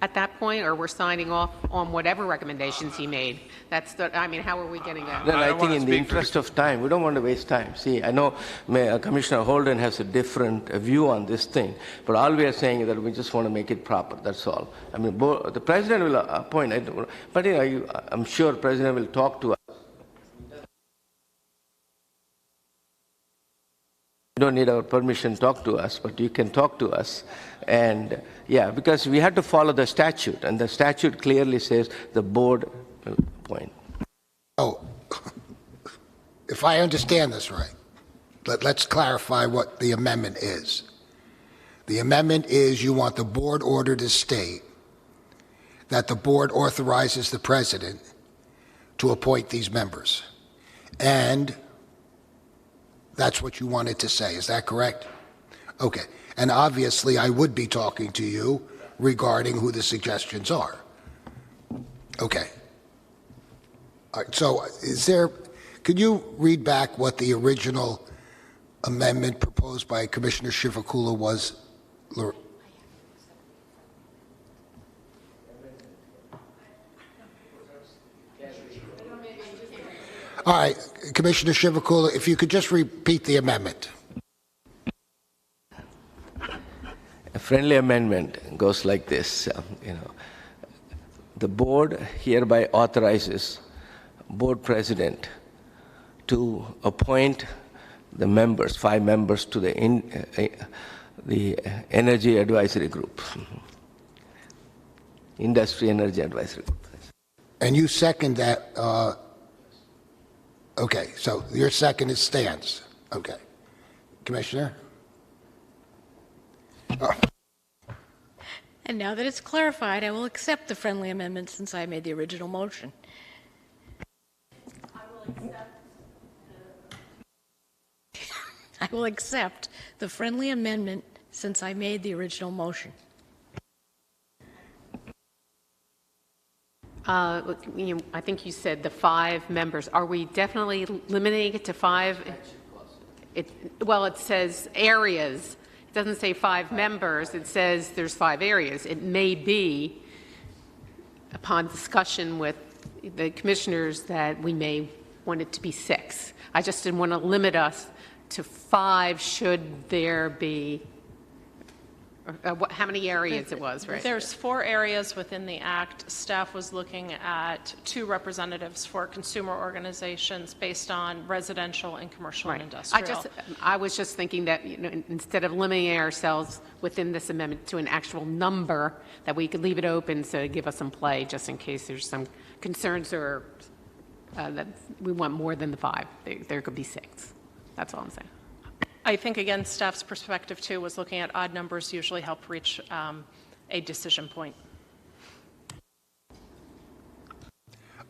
at that point, or we're signing off on whatever recommendations he made? That's how are we getting that? Then I think in the interest of time, we don't want to waste time. See, I know Commissioner Holden has a different view on this thing, but all we are saying is that we just want to make it proper, that's all. I mean, the president will appoint, but I'm sure the president will talk to us. You don't need our permission to talk to us, but you can talk to us. And yeah, because we have to follow the statute, and the statute clearly says the board will appoint. Oh, if I understand this right, let's clarify what the amendment is. The amendment is you want the board order to state that the board authorizes the president to appoint these members. And that's what you wanted to say, is that correct? Okay, and obviously I would be talking to you regarding who the suggestions are. Okay. All right, so could you read back what the original amendment proposed by Commissioner Chivukula was? All right, Commissioner Chivukula, if you could just repeat the amendment. A friendly amendment goes like this, the board hereby authorizes board president to appoint the members, 5 members to the Energy Advisory Group, Industry Energy Advisory Group. And you second that, okay, so your second is stands. Okay. Commissioner? Oh. And now that it's clarified, I will accept the friendly amendment since I made the original motion. I will accept the friendly amendment since I made the original motion. I think you said the 5 members. Are we definitely limiting it to 5? Well, it says areas. It doesn't say 5 members. It says there's 5 areas. It may be, upon discussion with the commissioners, that we may want it to be 6. I just didn't want to limit us to 5 should there be, how many areas it was, right? There's 4 areas within the act. Staff was looking at 2 representatives for consumer organizations based on residential and commercial and industrial. I was just thinking that instead of limiting ourselves within this amendment to an actual number, that we could leave it open to give us some play just in case there's some concerns or that we want more than the 5. There could be 6. That's all I'm saying. I think, again, staff's perspective, too, was looking at odd numbers usually help reach a decision point.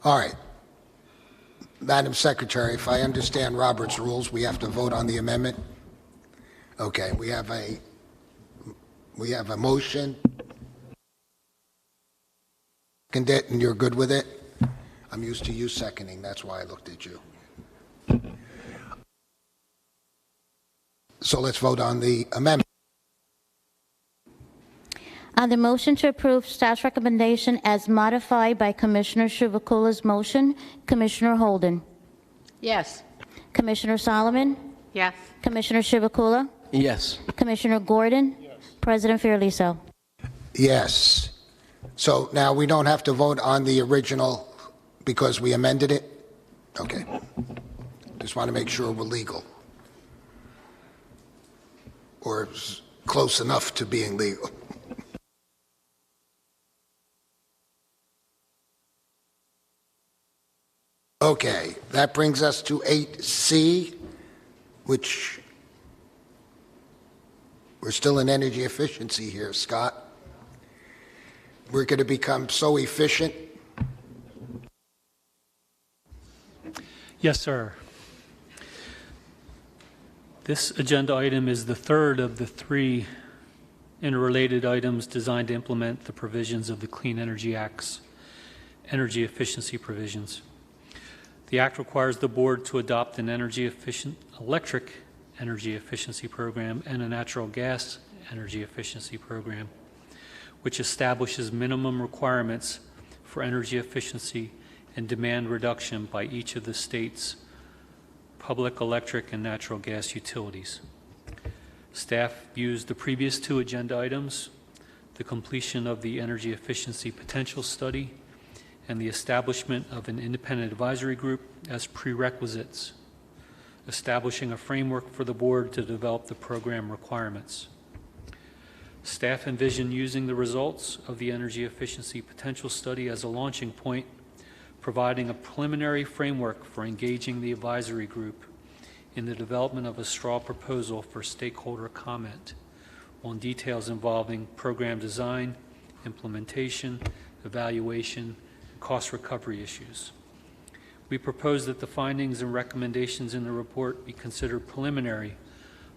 All right. Madam Secretary, if I understand Robert's rules, we have to vote on the amendment? Okay, we have a motion. Second it, and you're good with it? I'm used to you seconding, that's why I looked at you. So let's vote on the amendment. On the motion to approve staff's recommendation as modified by Commissioner Chivukula's motion, Commissioner Holden. Yes. Commissioner Solomon? Yes. Commissioner Chivukula? Yes. Commissioner Gordon? Yes. President Fiorelliso? Yes. So now we don't have to vote on the original because we amended it? Okay. Just want to make sure we're legal. Or close enough to being legal. Okay, that brings us to 8C, which we're still in energy efficiency here, Scott. We're going to become so efficient. Yes, sir. This agenda item is the third of the 3 interrelated items designed to implement the provisions of the Clean Energy Act's energy efficiency provisions. The Act requires the board to adopt an electric energy efficiency program and a natural gas energy efficiency program, which establishes minimum requirements for energy efficiency and demand reduction by each of the state's public electric and natural gas utilities. Staff views the previous 2 agenda items, the completion of the energy efficiency potential study and the establishment of an independent advisory group, as prerequisites, establishing a framework for the board to develop the program requirements. Staff envision using the results of the energy efficiency potential study as a launching point, providing a preliminary framework for engaging the advisory group in the development of a straw proposal for stakeholder comment on details involving program design, implementation, evaluation, cost recovery issues. We propose that the findings and recommendations in the report be considered preliminary,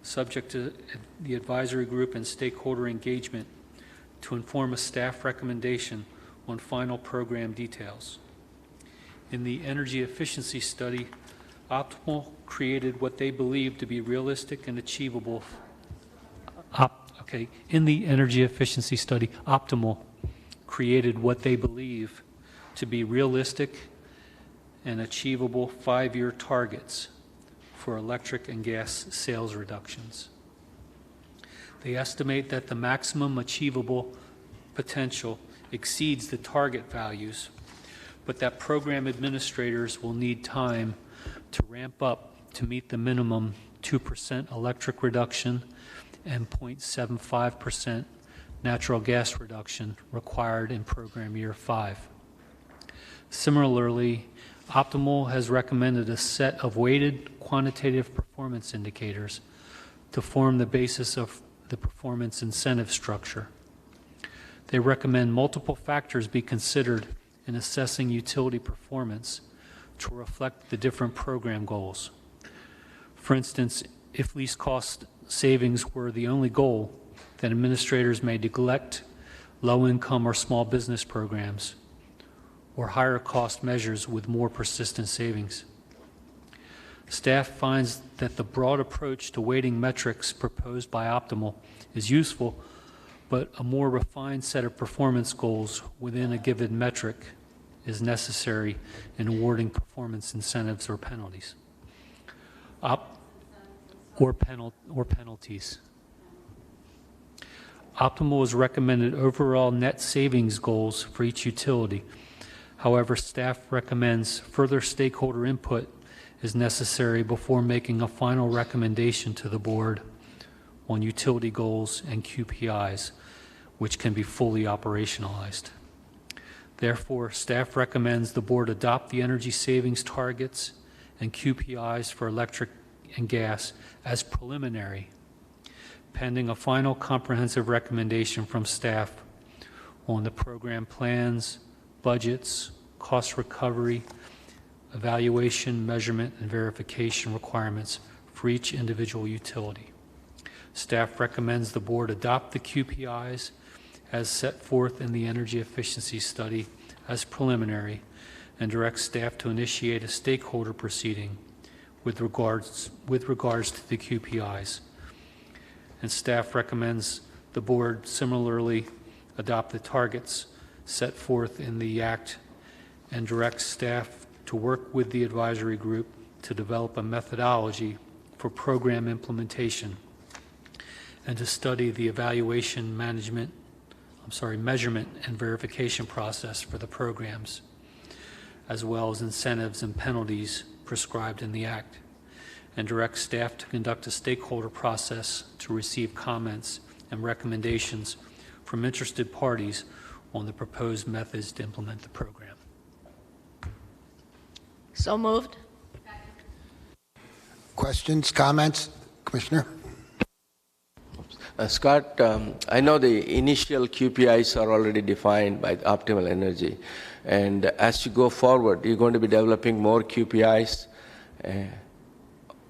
subject to the advisory group and stakeholder engagement, to inform a staff recommendation on final program details. In the energy efficiency study, Optimal created what they believe to be realistic and achievable. In the energy efficiency study, Optimal created what they believe to be realistic and achievable 5-year targets for electric and gas sales reductions. They estimate that the maximum achievable potential exceeds the target values, but that program administrators will need time to ramp up to meet the minimum 2% electric reduction and 0.75% natural gas reduction required in program year 5. Similarly, Optimal has recommended a set of weighted quantitative performance indicators to form the basis of the performance incentive structure. They recommend multiple factors be considered in assessing utility performance to reflect the different program goals. For instance, if least cost savings were the only goal, then administrators may neglect low-income or small business programs or higher cost measures with more persistent savings. Staff finds that the broad approach to weighting metrics proposed by Optimal is useful, but a more refined set of performance goals within a given metric is necessary in awarding performance incentives or penalties. Penalties. Optimal has recommended overall net savings goals for each utility. However, staff recommends further stakeholder input is necessary before making a final recommendation to the board on utility goals and QPIs, which can be fully operationalized. Therefore, staff recommends the board adopt the energy savings targets and QPIs for electric and gas as preliminary, pending a final comprehensive recommendation from staff on the program plans, budgets, cost recovery, evaluation, measurement, and verification requirements for each individual utility. Staff recommends the board adopt the QPIs as set forth in the energy efficiency study as preliminary and directs staff to initiate a stakeholder proceeding with regards to the QPIs. And staff recommends the board similarly adopt the targets set forth in the Act and directs staff to work with the advisory group to develop a methodology for program implementation and to study the measurement and verification process for the programs, as well as incentives and penalties prescribed in the Act, and direct staff to conduct a stakeholder process to receive comments and recommendations from interested parties on the proposed methods to implement the program. So moved. Questions, comments? Commissioner? Scott, I know the initial QPIs are already defined by Optimal Energy. And as you go forward, you're going to be developing more QPIs?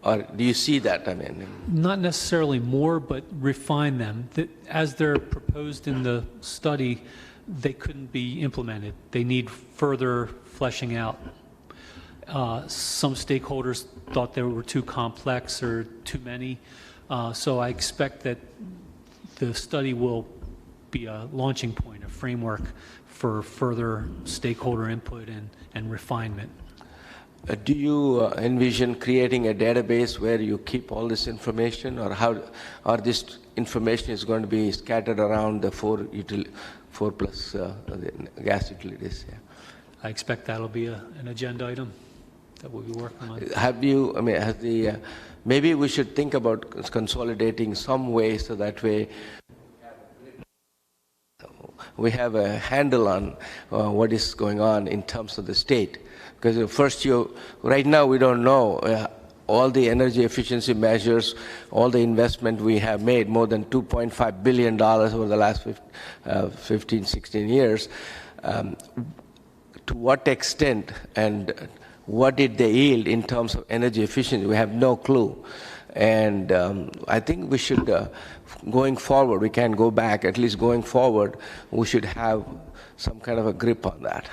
Or do you see that? I mean, not necessarily more, but refine them. As they're proposed in the study, they couldn't be implemented. They need further fleshing out. Some stakeholders thought they were too complex or too many. So I expect that the study will be a launching point, a framework for further stakeholder input and refinement. Do you envision creating a database where you keep all this information, or how, or this information is going to be scattered around the four plus gas utilities? Yeah. I expect that'll be an agenda item that we'll be working on. Have you, I mean, has the, maybe we should think about consolidating some way so that way we have a handle on what is going on in terms of the state. Because first right now we don't know all the energy efficiency measures, all the investment we have made, more than $2.5 billion over the last 15, 16 years. To what extent and what did they yield in terms of energy efficiency? We have no clue. And I think we should, going forward, we can go back, at least going forward, we should have some kind of a grip on that.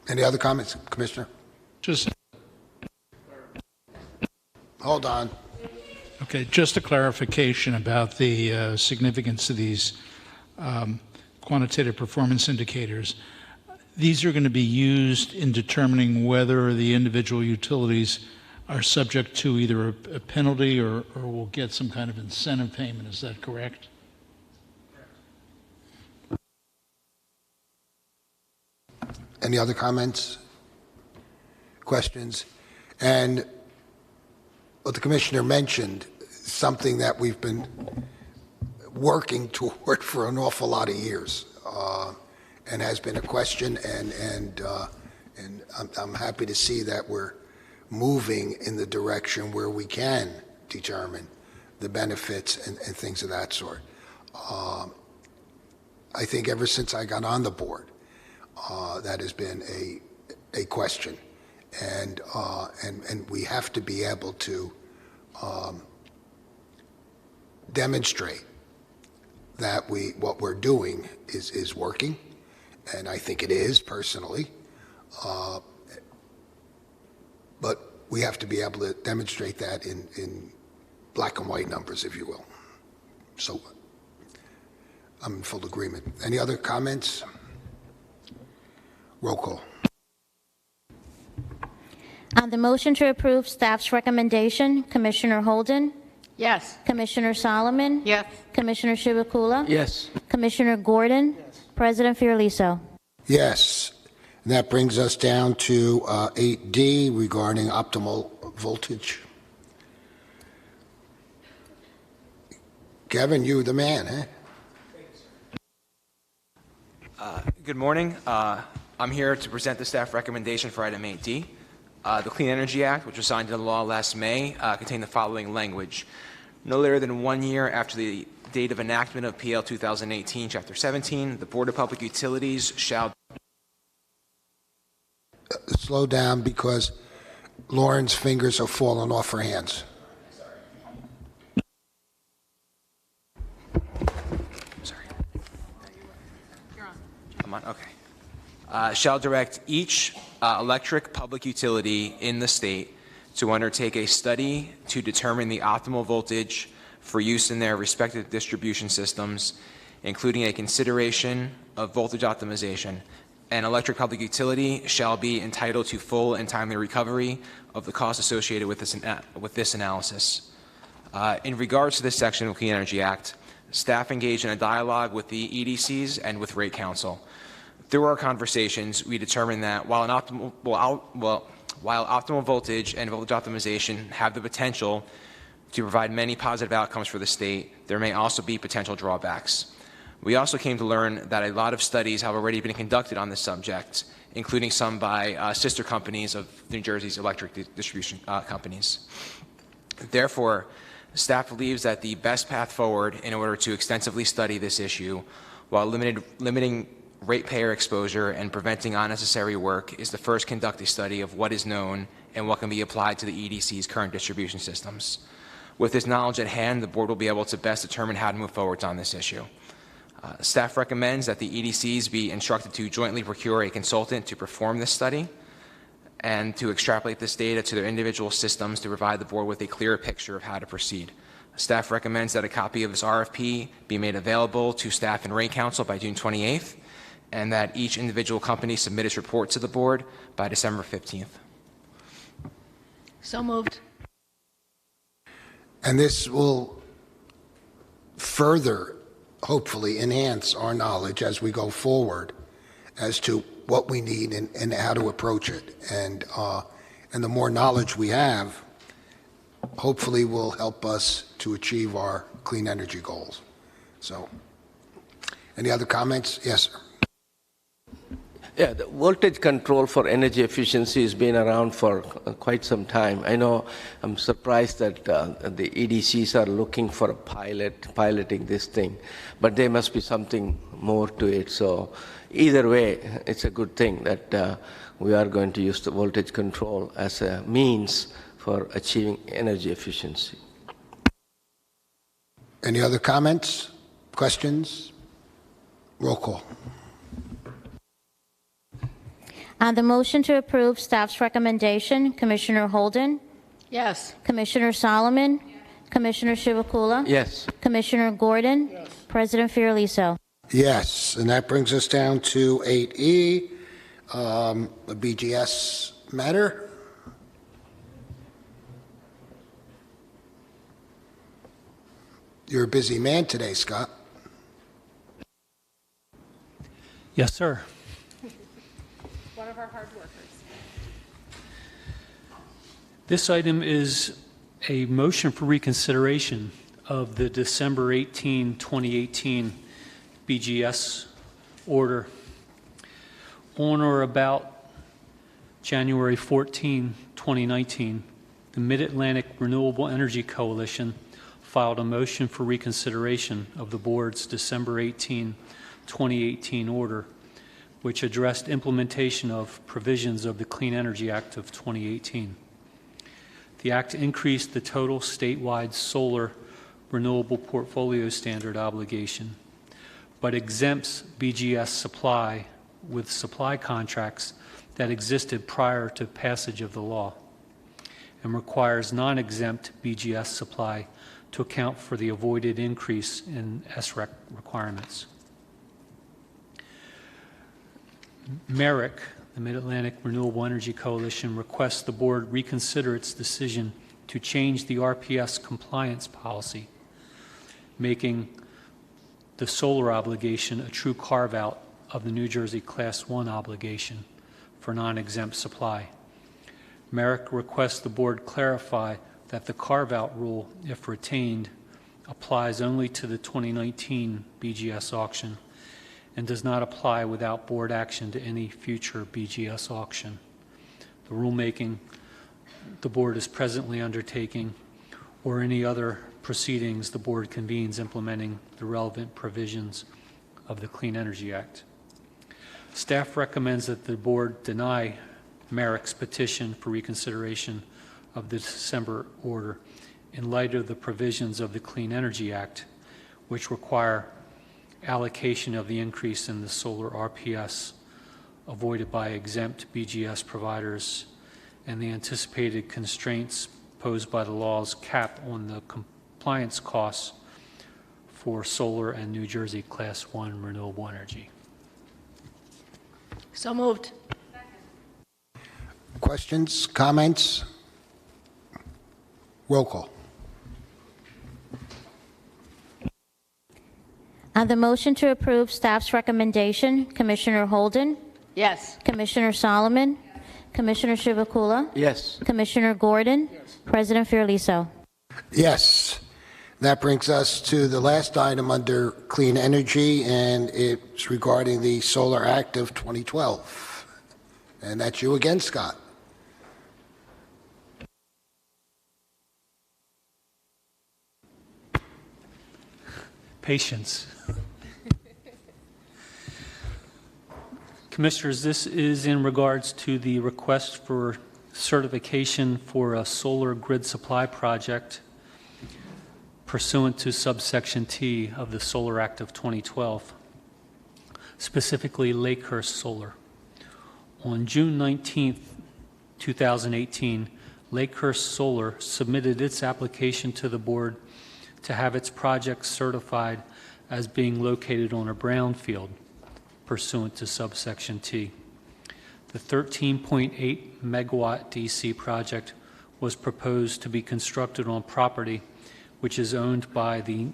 Any other comments, Commissioner? Just, Hold on. okay, just a clarification about the significance of these quantitative performance indicators. These are going to be used in determining whether the individual utilities are subject to either a penalty or will get some kind of incentive payment. Is that correct? Any other comments, questions? And what the Commissioner mentioned, something that we've been working toward for an awful lot of years, and has been a question, and I'm happy to see that we're moving in the direction where we can determine the benefits and things of that sort. I think ever since I got on the board, that has been a question, and we have to be able to demonstrate that what we're doing is working, and I think it is personally, but we have to be able to demonstrate that in black and white numbers, if you will. So I'm in full agreement. Any other comments? Roll call. On the motion to approve staff's recommendation, Commissioner Holden? Yes. Commissioner Solomon? Yes. Commissioner Chivukula? Yes. Commissioner Gordon? President Fiorliso? Yes. And that brings us down to 8D regarding optimal voltage. Kevin, you the man, huh? Good morning. I'm here to present the staff recommendation for item 8D. The Clean Energy Act, which was signed into law last May, contained the following language. No later than 1 year after the date of enactment of PL 2018, Chapter 17, the Board of Public Utilities shall... Slow down because Lauren's fingers are falling off her hands. Sorry. I'm on, okay. Shall direct each electric public utility in the state to undertake a study to determine the optimal voltage for use in their respective distribution systems, including a consideration of voltage optimization. An electric public utility shall be entitled to full and timely recovery of the costs associated with this analysis. In regards to this section of the Clean Energy Act, staff engaged in a dialogue with the EDCs and with Rate Council. Through our conversations, we determined that while optimal voltage and voltage optimization have the potential to provide many positive outcomes for the state, there may also be potential drawbacks. We also came to learn that a lot of studies have already been conducted on this subject, including some by sister companies of New Jersey's electric distribution companies. Therefore, staff believes that the best path forward in order to extensively study this issue while limiting ratepayer exposure and preventing unnecessary work is to first conduct a study of what is known and what can be applied to the EDC's current distribution systems. With this knowledge at hand, the board will be able to best determine how to move forward on this issue. Staff recommends that the EDCs be instructed to jointly procure a consultant to perform this study and to extrapolate this data to their individual systems to provide the board with a clearer picture of how to proceed. Staff recommends that a copy of this RFP be made available to staff and Rate Council by June 28th, and that each individual company submit its report to the board by December 15th. So moved. And this will further, hopefully, enhance our knowledge as we go forward as to what we need and how to approach it. And the more knowledge we have, hopefully will help us to achieve our clean energy goals. So, any other comments? Yes, sir. Yeah, the voltage control for energy efficiency has been around for quite some time. I know I'm surprised that the EDCs are looking for a piloting this thing, but there must be something more to it. So either way, it's a good thing that we are going to use the voltage control as a means for achieving energy efficiency. Any other comments, questions? Roll call. On the motion to approve staff's recommendation, Commissioner Holden, Yes. Commissioner Solomon, Commissioner Chivukula, Yes. Commissioner Gordon, President Fiorelliso. Yes, and that brings us down to 8E, the BGS matter. You're a busy man today, Scott. Yes, sir. One of our hard workers. This item is a motion for reconsideration of the December 18, 2018 BGS order. On or about January 14, 2019, the Mid-Atlantic Renewable Energy Coalition filed a motion for reconsideration of the board's December 18, 2018 order, which addressed implementation of provisions of the Clean Energy Act of 2018. The act increased the total statewide solar renewable portfolio standard obligation, but exempts BGS supply with supply contracts that existed prior to passage of the law, and requires non-exempt BGS supply to account for the avoided increase in SREC requirements. MERIC, the Mid-Atlantic Renewable Energy Coalition, requests the board reconsider its decision to change the RPS compliance policy, making the solar obligation a true carve-out of the New Jersey Class 1 obligation for non-exempt supply. MERIC requests the board clarify that the carve-out rule, if retained, applies only to the 2019 BGS auction and does not apply without board action to any future BGS auction. The rulemaking the board is presently undertaking or any other proceedings the board convenes implementing the relevant provisions of the Clean Energy Act. Staff recommends that the board deny MERIC's petition for reconsideration of the December order in light of the provisions of the Clean Energy Act, which require allocation of the increase in the solar RPS avoided by exempt BGS providers and the anticipated constraints posed by the law's cap on the compliance costs for solar and New Jersey Class 1 renewable energy. So moved. Questions, comments? Roll call. On the motion to approve staff's recommendation, Commissioner Holden, Yes. Commissioner Solomon, Commissioner Chivukula, Yes. Commissioner Gordon, President Fiorelliso. Yes. That brings us to the last item under Clean Energy, and it's regarding the Solar Act of 2012. And that's you again, Scott. Patience. Commissioners, this is in regards to the request for certification for a solar grid supply project pursuant to subsection T of the Solar Act of 2012, specifically Lakehurst Solar. On June 19, 2018, Lakehurst Solar submitted its application to the board to have its project certified as being located on a brownfield pursuant to subsection T. The 13.8 megawatt DC project was proposed to be constructed on property which is owned by the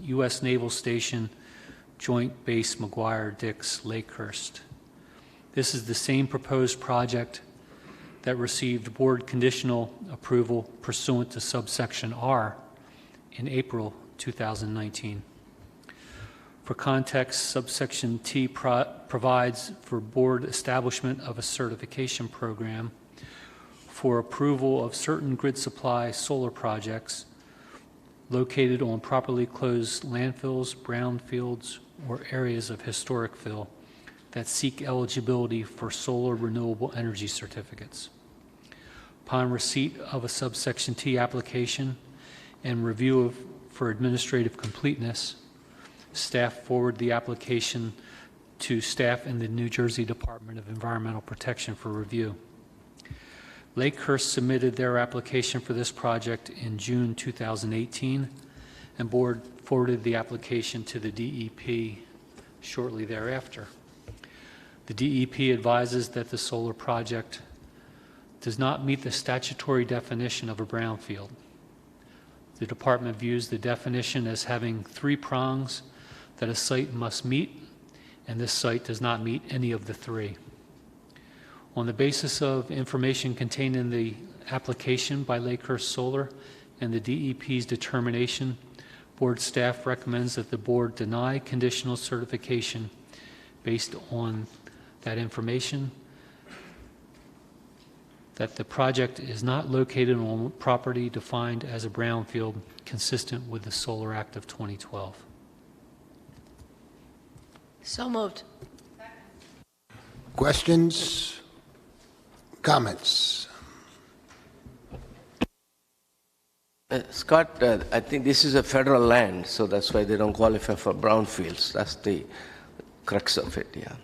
U.S. Naval Station Joint Base McGuire-Dix Lakehurst. This is the same proposed project that received board conditional approval pursuant to subsection R in April 2019. For context, subsection T provides for board establishment of a certification program for approval of certain grid supply solar projects located on properly closed landfills, brownfields, or areas of historic fill that seek eligibility for solar renewable energy certificates. Upon receipt of a subsection T application and review for administrative completeness, staff forward the application to staff in the New Jersey Department of Environmental Protection for review. Lakehurst submitted their application for this project in June 2018, and board forwarded the application to the DEP shortly thereafter. The DEP advises that the solar project does not meet the statutory definition of a brownfield. The department views the definition as having 3 prongs that a site must meet, and this site does not meet any of the 3. On the basis of information contained in the application by Lakehurst Solar and the DEP's determination, board staff recommends that the board deny conditional certification based on that information, that the project is not located on property defined as a brownfield consistent with the Solar Act of 2012. So moved. Questions? Comments? Scott, I think this is a federal land, so that's why they don't qualify for brownfields. That's the crux of it, yeah.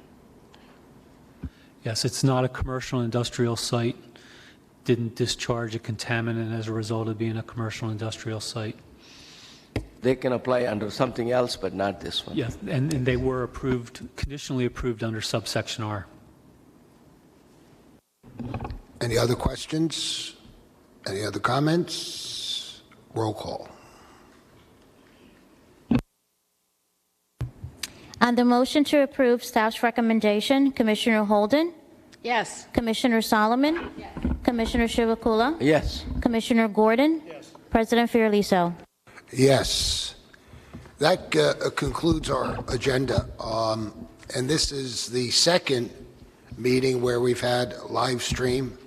Yes, it's not a commercial industrial site. Didn't discharge a contaminant as a result of being a commercial industrial site. They can apply under something else, but not this one. Yes, and they were approved, conditionally approved under subsection R. Any other questions? Any other comments? Roll call. On the motion to approve staff's recommendation, Commissioner Holden? Yes. Commissioner Solomon? Yes. Commissioner Chivukula? Yes. Commissioner Gordon? Yes. President Fiorelliso? Yes. That concludes our agenda. And this is the second meeting where we've had live stream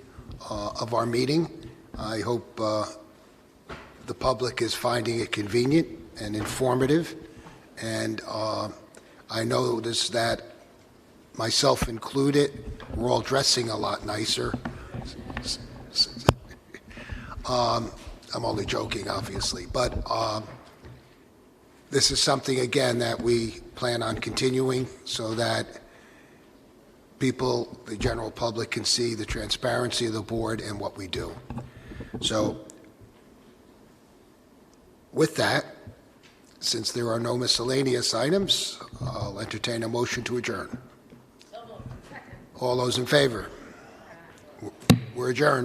of our meeting. I hope the public is finding it convenient and informative. And I noticed that, myself included, we're all dressing a lot nicer. I'm only joking, obviously, but this is something, again, that we plan on continuing so that people, the general public, can see the transparency of the board and what we do. So with that, since there are no miscellaneous items, I'll entertain a motion to adjourn. All those in favor? We're adjourned.